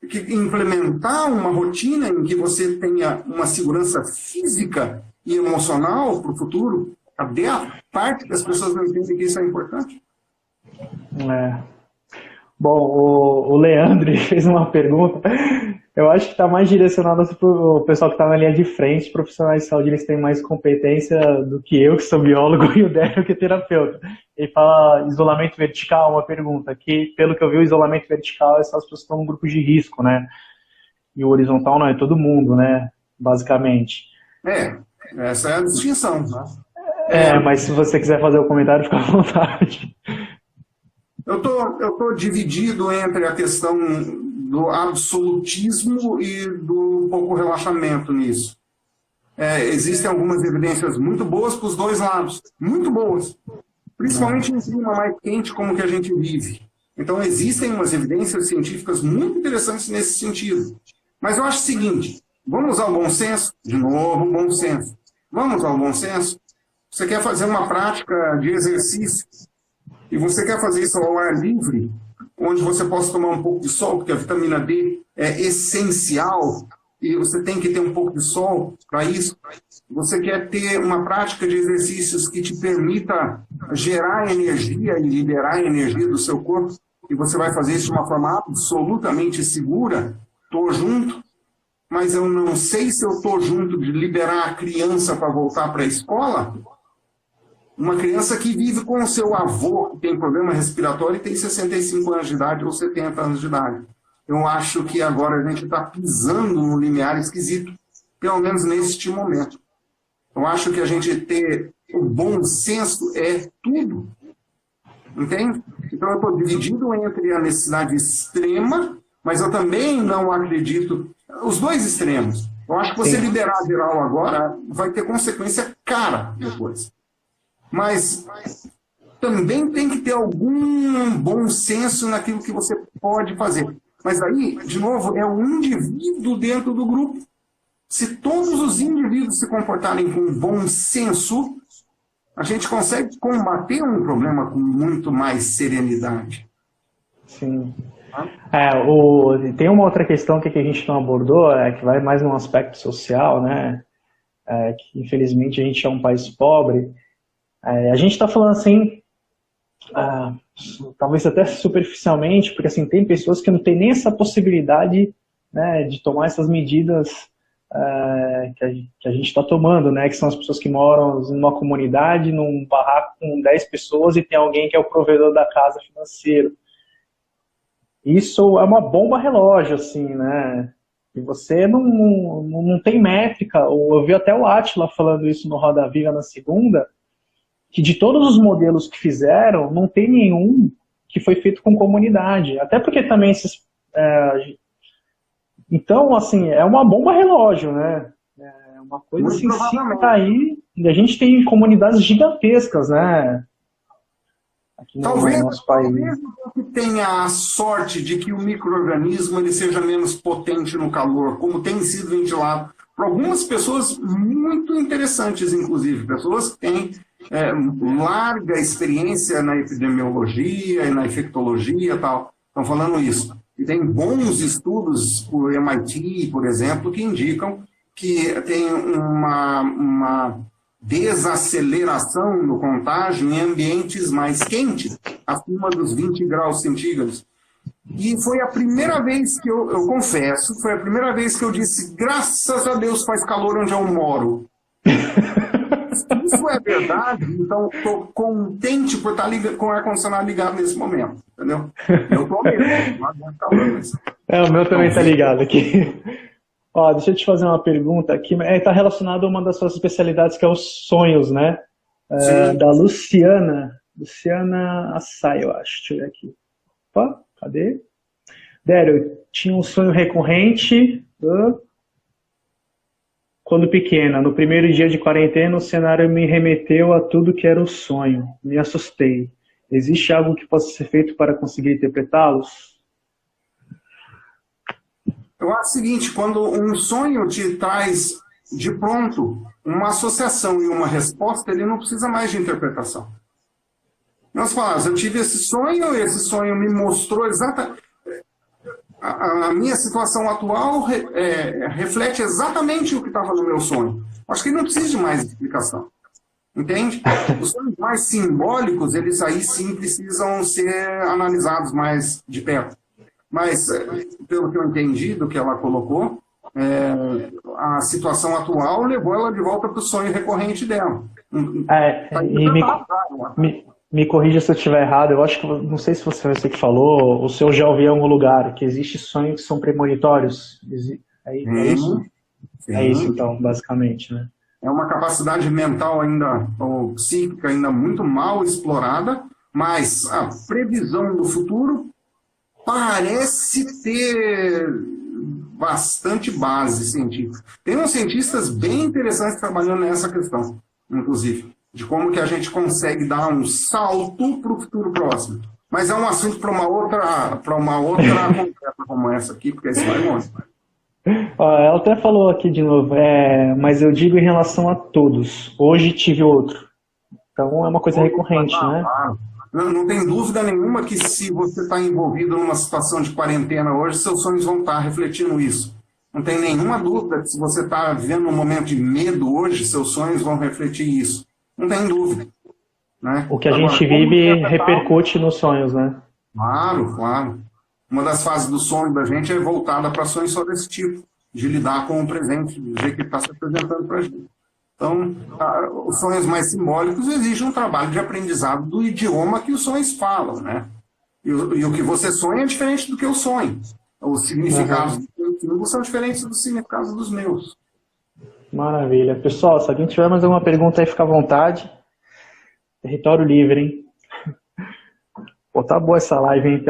Que implementar uma rotina em que você tenha uma segurança física e emocional para o futuro, cadê a parte que as pessoas não entendem que isso é importante? Bom, o Leandro fez uma pergunta. Eu acho que está mais direcionado para o pessoal que está na linha de frente. Profissionais de saúde, eles têm mais competência do que eu, que sou biólogo, e o Dério, que é terapeuta. Ele fala isolamento vertical, uma pergunta, que pelo que eu vi, o isolamento vertical é só as pessoas que estão em grupos de risco, né? E o horizontal não, é todo mundo, né? Basicamente. Essa é a distinção. Mas se você quiser fazer o comentário, fica à vontade. Eu tô dividido entre a questão do absolutismo e do pouco relaxamento nisso. Existem algumas evidências muito boas para os dois lados, muito boas, principalmente em clima mais quente como que a gente vive. Então existem umas evidências científicas muito interessantes nesse sentido. Mas eu acho o seguinte, vamos usar o bom senso? De novo, o bom senso. Vamos usar o bom senso? Você quer fazer uma prática de exercício e você quer fazer isso ao ar livre, onde você possa tomar um pouco de sol, porque a vitamina D é essencial e você tem que ter um pouco de sol para isso. Você quer ter uma prática de exercícios que te permita gerar energia e liberar energia do seu corpo, e você vai fazer isso de uma forma absolutamente segura. Estou junto, mas eu não sei se eu estou junto de liberar a criança para voltar para a escola. Uma criança que vive com o seu avô, que tem problema respiratório e tem 65 anos de idade ou 70 anos de idade. Eu acho que agora a gente está pisando num limiar esquisito, pelo menos neste momento. Eu acho que a gente ter o bom senso é tudo. Entende? Então eu estou dividido entre a necessidade extrema, mas eu também não acredito... Os dois extremos. Eu acho que você liberar geral agora vai ter consequência cara depois. Mas também tem que ter algum bom senso naquilo que você pode fazer. Mas aí, de novo, é um indivíduo dentro do grupo. Se todos os indivíduos se comportarem com bom senso, a gente consegue combater um problema com muito mais serenidade. Sim. Tem uma outra questão que a gente não abordou, que vai mais num aspecto social, né? Que infelizmente a gente é um país pobre. A gente está falando assim, talvez até superficialmente, porque assim, tem pessoas que não têm nem essa possibilidade, né, de tomar essas medidas que a gente está tomando, né? Que são as pessoas que moram numa comunidade, num barraco com 10 pessoas e tem alguém que é o provedor da casa financeiro. Isso é uma bomba relógio, assim, né? E você não tem métrica. Eu vi até o Átila falando isso no Roda Viva na segunda, que de todos os modelos que fizeram, não tem nenhum que foi feito com comunidade. Até porque também esses... Então, assim, é uma bomba relógio, né? É uma coisa assim, que tá aí, e a gente tem comunidades gigantescas, né? Aqui no nosso país. Talvez que tenha a sorte de que o micro-organismo ele seja menos potente no calor, como tem sido ventilado por algumas pessoas muito interessantes, inclusive, pessoas que têm larga experiência na epidemiologia e na infectologia e tal, estão falando isso. E tem bons estudos por MIT, por exemplo, que indicam que tem uma desaceleração no contágio em ambientes mais quentes, acima dos 20 graus centígrados. E foi a primeira vez que eu confesso, foi a primeira vez que eu disse, graças a Deus faz calor onde eu moro. Se isso é verdade, então estou contente por estar com o ar-condicionado ligado nesse momento, entendeu? Eu estou mesmo, não calor, mas... o meu também está ligado aqui. Ó, deixa eu te fazer uma pergunta aqui. Está relacionado a uma das suas especialidades, que é os sonhos, né? Da Luciana Assay, eu acho. Deixa eu ver aqui. Opa, cadê? Dério, eu tinha um sonho recorrente quando pequena. No primeiro dia de quarentena, o cenário me remeteu a tudo que era o sonho. Me assustei. Existe algo que possa ser feito para conseguir interpretá-los? Eu acho o seguinte, quando um sonho te traz de pronto uma associação e uma resposta, ele não precisa mais de interpretação. Nós falamos, eu tive esse sonho me mostrou exatamente... A minha situação atual reflete exatamente o que estava no meu sonho. Acho que não precisa de mais explicação. Entende? Os sonhos mais simbólicos, eles aí sim precisam ser analisados mais de perto. Mas, pelo que eu entendi do que ela colocou, a situação atual levou ela de volta para o sonho recorrente dela. Me corrija se eu estiver errado, eu acho que, não sei se você que falou, o seu já ouviu em algum lugar, que existe sonhos que são premonitórios. É isso? Sim. É isso, então, basicamente, né? É uma capacidade mental ainda, ou psíquica ainda muito mal explorada, mas a previsão do futuro parece ter bastante base científica. Tem uns cientistas bem interessantes trabalhando nessa questão, inclusive, de como que a gente consegue dar um salto para o futuro próximo. Mas é um assunto para uma outra conversa como essa aqui, porque isso vai longe. Ela até falou aqui de novo, mas eu digo em relação a todos. Hoje tive outro. Então é uma coisa recorrente, né? Não tem dúvida nenhuma que se você está envolvido numa situação de quarentena hoje, seus sonhos vão estar refletindo isso. Não tem nenhuma dúvida que se você está vivendo um momento de medo hoje, seus sonhos vão refletir isso. Não tem dúvida. Né? O que a gente vive repercute nos sonhos, né? Claro, claro. Uma das fases do sonho da gente é voltada para sonhos só desse tipo, de lidar com o presente, do jeito que está se apresentando para a gente. Então, os sonhos mais simbólicos exigem um trabalho de aprendizado do idioma que os sonhos falam, né? E o que você sonha é diferente do que eu sonho. Os significados dos símbolos são diferentes dos significados dos meus. Maravilha. Pessoal, se alguém tiver mais alguma pergunta aí, fica à vontade. Território livre, hein? Pô, tá boa essa live, hein?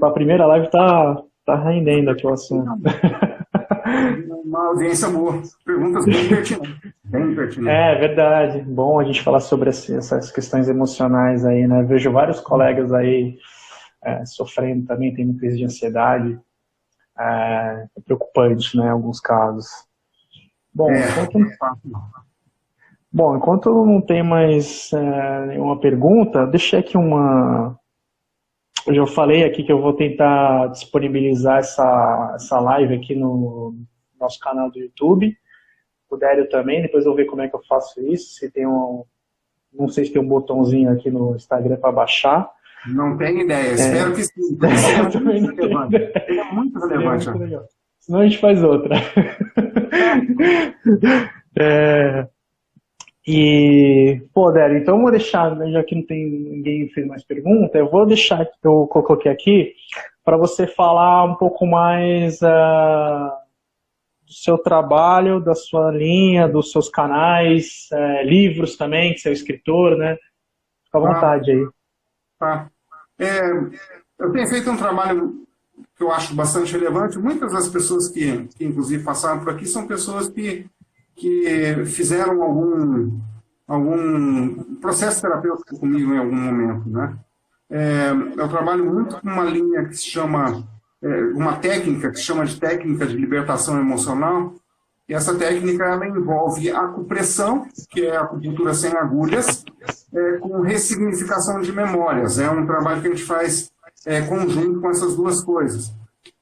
A primeira live tá rendendo aqui o assunto. Uma audiência boa. Perguntas bem pertinentes. Bem pertinentes. É verdade. Bom a gente falar sobre essas questões emocionais aí, né? Vejo vários colegas aí sofrendo também, tem crise de ansiedade. É preocupante, né? Em alguns casos. Bom, enquanto não tem mais nenhuma pergunta, deixei aqui eu já falei aqui que eu vou tentar disponibilizar essa live aqui no nosso canal do YouTube. O Dério também, depois eu vou ver como é que eu faço isso. Se tem não sei se tem um botãozinho aqui no Instagram para baixar. Não tenho ideia, espero que sim. É muito relevante. senão a gente faz outra. Pô, Dério, então eu vou deixar, né, já que não tem ninguém fez mais pergunta, eu vou deixar que eu coloquei aqui para você falar um pouco mais do seu trabalho, da sua linha, dos seus canais, livros também, que você é escritor, né? Fica à vontade aí. Tá. Eu tenho feito um trabalho que eu acho bastante relevante. Muitas das pessoas que inclusive passaram por aqui são pessoas que fizeram algum processo terapêutico comigo em algum momento, né? Eu trabalho muito com uma linha que se chama, uma técnica que se chama de técnica de libertação emocional, e essa técnica ela envolve acupressão, que é a acupuntura sem agulhas, com ressignificação de memórias. É um trabalho que a gente faz conjunto com essas duas coisas.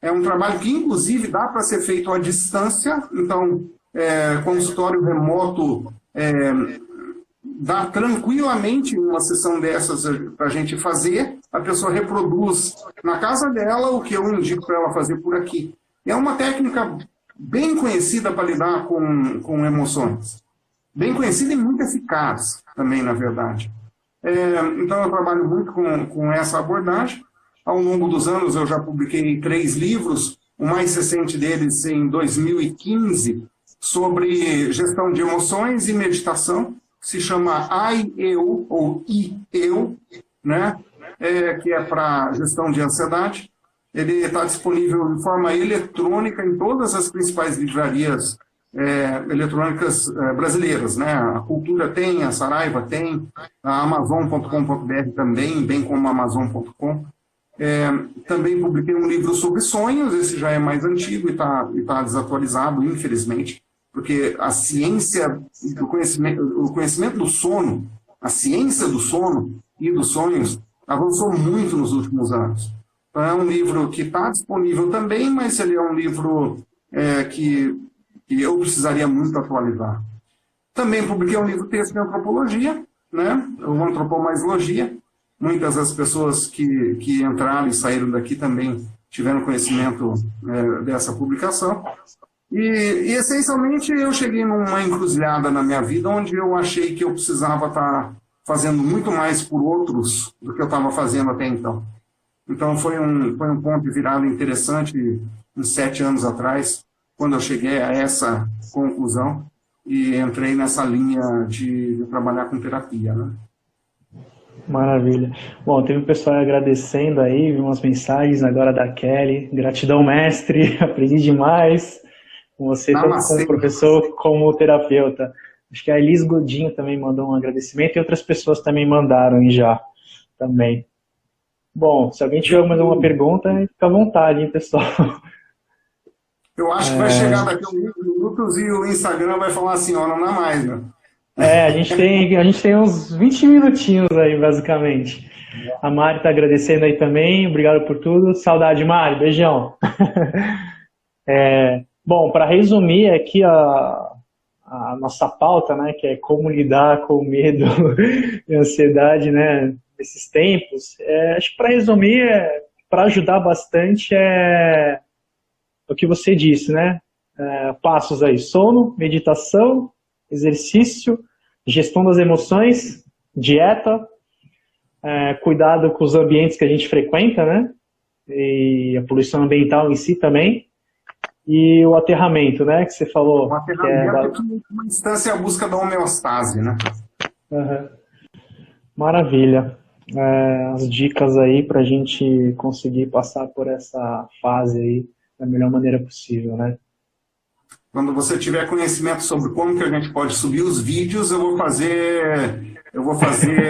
É um trabalho que, inclusive, dá para ser feito à distância, então, consultório remoto dá tranquilamente uma sessão dessas para a gente fazer, a pessoa reproduz na casa dela o que eu indico para ela fazer por aqui. É uma técnica bem conhecida para lidar com emoções. Bem conhecida e muito eficaz também, na verdade. Então, eu trabalho muito com essa abordagem. Ao longo dos anos, eu já publiquei 3 livros, o mais recente deles em 2015, sobre gestão de emoções e meditação, que se chama I-Eu, ou I-Eu, né? Que é para gestão de ansiedade. Ele está disponível de forma eletrônica em todas as principais livrarias eletrônicas brasileiras, né? A Cultura tem, a Saraiva tem, a Amazon.com.br também, bem como a Amazon.com. Também publiquei um livro sobre sonhos, esse já é mais antigo e tá desatualizado, infelizmente, porque a ciência do conhecimento, o conhecimento do sono, a ciência do sono e dos sonhos avançou muito nos últimos anos. Então, é um livro que está disponível também, mas ele é um livro que eu precisaria muito atualizar. Também publiquei um livro texto de antropologia, né? O Antropomaisologia. Muitas das pessoas que entraram e saíram daqui também tiveram conhecimento dessa publicação. E, essencialmente, eu cheguei numa encruzilhada na minha vida onde eu achei que eu precisava estar fazendo muito mais por outros do que eu estava fazendo até então. Então, foi um ponto de virada interessante, uns 7 anos atrás, quando eu cheguei a essa conclusão e entrei nessa linha de trabalhar com terapia, né? Maravilha. Bom, teve um pessoal agradecendo aí, vi umas mensagens agora da Kelly. Gratidão, mestre, aprendi demais com você, tanto como professor como terapeuta. Acho que a Elis Godinho também mandou um agradecimento e outras pessoas também mandaram já também. Bom, se alguém tiver mais uma pergunta, fica à vontade, hein, pessoal. Eu acho que vai chegar daqui a alguns minutos e o Instagram vai falar assim, ó, não dá mais, meu. A gente tem uns 20 minutinhos aí, basicamente. A Mari está agradecendo aí também, obrigado por tudo. Saudade, Mari, beijão. Bom, para resumir aqui a nossa pauta, né, que é como lidar com o medo e ansiedade, né, nesses tempos, acho que para resumir, para ajudar bastante, o que você disse, né? Passos aí, sono, meditação, exercício, gestão das emoções, dieta, cuidado com os ambientes que a gente frequenta, né? E a poluição ambiental em si também. E o aterramento, né? Que você falou. O aterramento é uma instância à busca da homeostase, né? Uhum. Maravilha. As dicas aí para a gente conseguir passar por essa fase aí da melhor maneira possível, né? Quando você tiver conhecimento sobre como que a gente pode subir os vídeos, eu vou fazer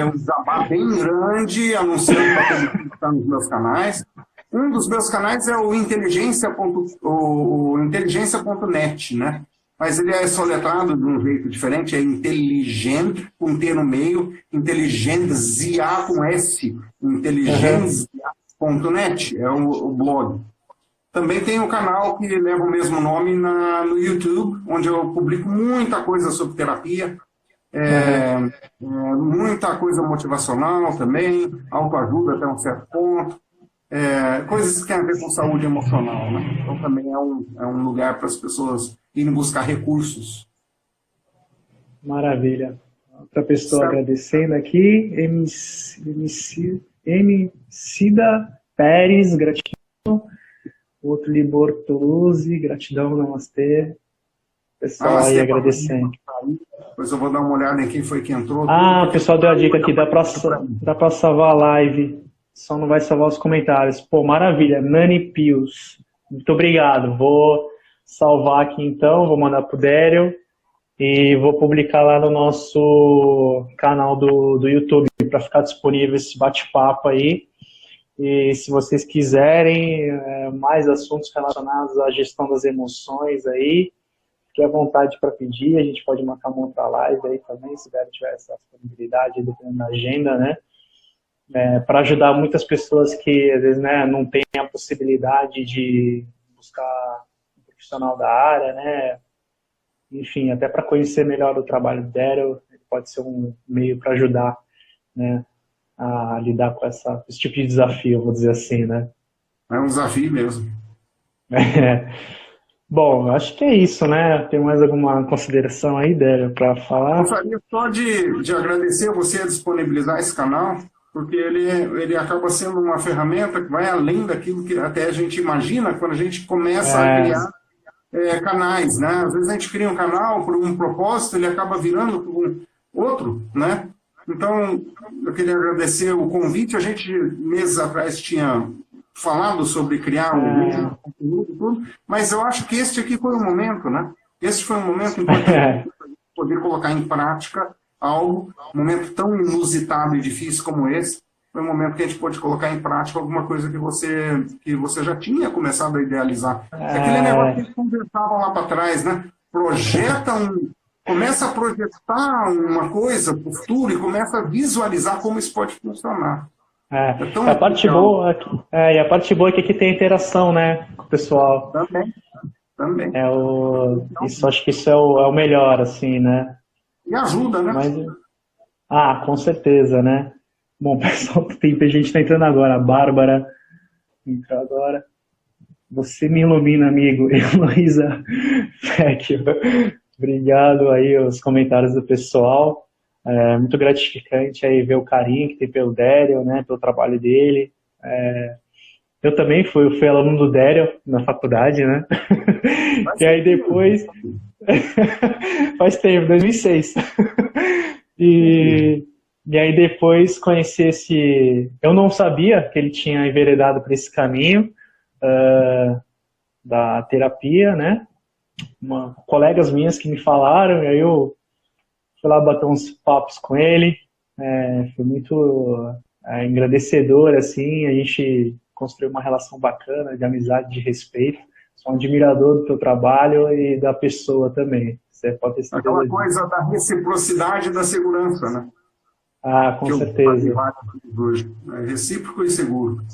um desabafo bem grande, anunciando para todo mundo que está nos meus canais. Um dos meus canais é o inteligencia.net, né? Mas ele é soletrado de um jeito diferente, é inteligente, com T no meio, inteligenzia com S, inteligencia.net, é o blog. Também tem um canal que leva o mesmo nome no YouTube, onde eu publico muita coisa sobre terapia, muita coisa motivacional também, autoajuda até um certo ponto. coisas que têm a ver com saúde emocional, né? Então também é um lugar para as pessoas irem buscar recursos. Maravilha. Outra pessoa certo. Agradecendo aqui, Emicida Pérez, gratidão. Outro Libor Toulouse, gratidão, namastê. Pessoal aí agradecendo. Depois eu vou dar uma olhada em quem foi que entrou. O pessoal deu a dica aqui, dá para salvar a live, só não vai salvar os comentários. Pô, maravilha, Nani Pius, muito obrigado. Vou salvar aqui então, vou mandar pro Dério e vou publicar lá no nosso canal do YouTube para ficar disponível esse bate-papo aí. E se vocês quiserem mais assuntos relacionados à gestão das emoções aí, fique à vontade para pedir, a gente pode marcar uma outra live aí também, se tiver essa disponibilidade, dependendo da agenda, né? Para ajudar muitas pessoas que, às vezes, né, não têm a possibilidade de buscar um profissional da área, né? Enfim, até para conhecer melhor o trabalho do Daryl, pode ser um meio para ajudar, né, a lidar com esse tipo de desafio, vou dizer assim, né? É um desafio mesmo. Bom, acho que é isso, né? Tem mais alguma consideração aí, Dério, para falar? Gostaria só de agradecer a você a disponibilizar esse canal, porque ele acaba sendo uma ferramenta que vai além daquilo que até a gente imagina quando a gente começa a criar canais, né? Às vezes a gente cria um canal por um propósito, ele acaba virando por um outro, né? Então, eu queria agradecer o convite. A gente, meses atrás, tinha falado sobre criar um vídeo, conteúdo e tudo, mas eu acho que este aqui foi o momento, né? Este foi um momento importante para poder colocar em prática algo, um momento tão inusitado e difícil como esse, foi um momento que a gente pôde colocar em prática alguma coisa que você já tinha começado a idealizar. Aquele negócio que eles conversavam lá para trás, né? Começa a projetar uma coisa para o futuro e começa a visualizar como isso pode funcionar. A parte boa é que aqui tem interação, né, com o pessoal. Também. Isso, acho que isso é o melhor, assim, né? E ajuda, né? Com certeza, né? Bom, pessoal, tem gente que está entrando agora. A Bárbara entrou agora. Você me ilumina, amigo. Heloísa Fecchio. Obrigado aí os comentários do pessoal. Muito gratificante aí ver o carinho que tem pelo Dério, né, pelo trabalho dele. Eu também fui aluno do Dério na faculdade, né? E aí depois... Faz tempo, 2006. E aí depois conheci eu não sabia que ele tinha enveredado por esse caminho da terapia, né? Colegas minhas que me falaram, e aí eu fui lá bater uns papos com ele, foi muito engrandecedor, assim, a gente construiu uma relação bacana, de amizade, de respeito. Sou um admirador do teu trabalho e da pessoa também. Você pode ter aquela coisa da reciprocidade e da segurança, né? Com certeza. Hoje. É recíproco e seguro.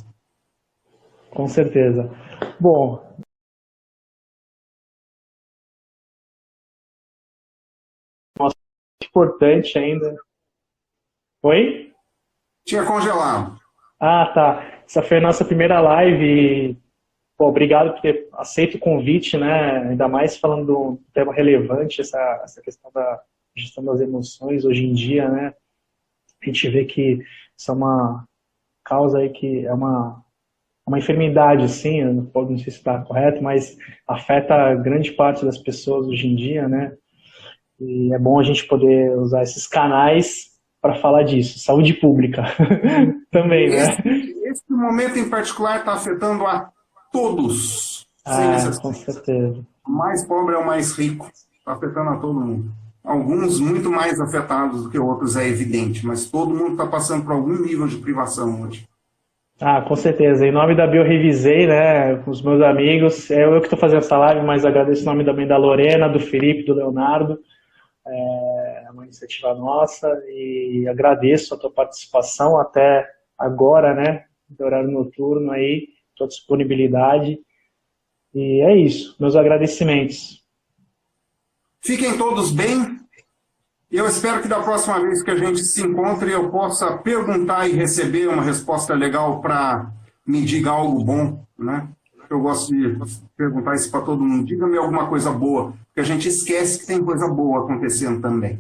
Com certeza. Bom, importante ainda. Oi? Tinha congelado. Tá. Essa foi a nossa primeira live e, obrigado por ter aceito o convite, né? Ainda mais falando de um tema relevante, essa questão da gestão das emoções hoje em dia, né? A gente vê que isso é uma causa aí que é uma enfermidade, sim, não sei se está correto, mas afeta grande parte das pessoas hoje em dia, né? E é bom a gente poder usar esses canais para falar disso. Saúde pública também, né? Esse momento em particular está afetando a todos. Com certeza. O mais pobre é o mais rico. Está afetando a todo mundo. Alguns muito mais afetados do que outros, é evidente, mas todo mundo está passando por algum nível de privação hoje. Com certeza. Em nome da Biorevisei, né, com os meus amigos, eu que estou fazendo essa live, mas agradeço em nome também da Lorena, do Felipe, do Leonardo. É uma iniciativa nossa e agradeço a tua participação até agora, né, do horário noturno aí, tua disponibilidade. E é isso, meus agradecimentos. Fiquem todos bem. Eu espero que da próxima vez que a gente se encontre eu possa perguntar e receber uma resposta legal para me diga algo bom, né? Eu gosto de perguntar isso para todo mundo. Diga-me alguma coisa boa, porque a gente esquece que tem coisa boa acontecendo também.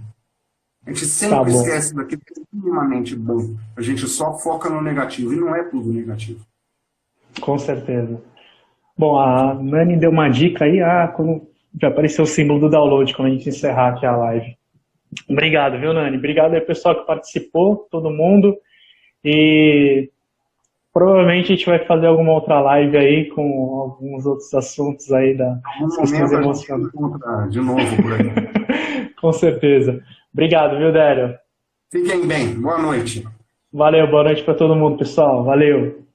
A gente sempre esquece daquilo que é minimamente bom. A gente só foca no negativo, e não é tudo negativo. Com certeza. Bom, a Nani deu uma dica aí, quando já apareceu o símbolo do download quando a gente encerrar aqui a live. Obrigado, viu, Nani? Obrigado aí, pessoal que participou, todo mundo. E provavelmente a gente vai fazer alguma outra live aí com alguns outros assuntos aí das questões emocionais. De novo por aí. Com certeza. Obrigado, viu, Dério? Fiquem bem. Boa noite. Valeu, boa noite para todo mundo, pessoal. Valeu.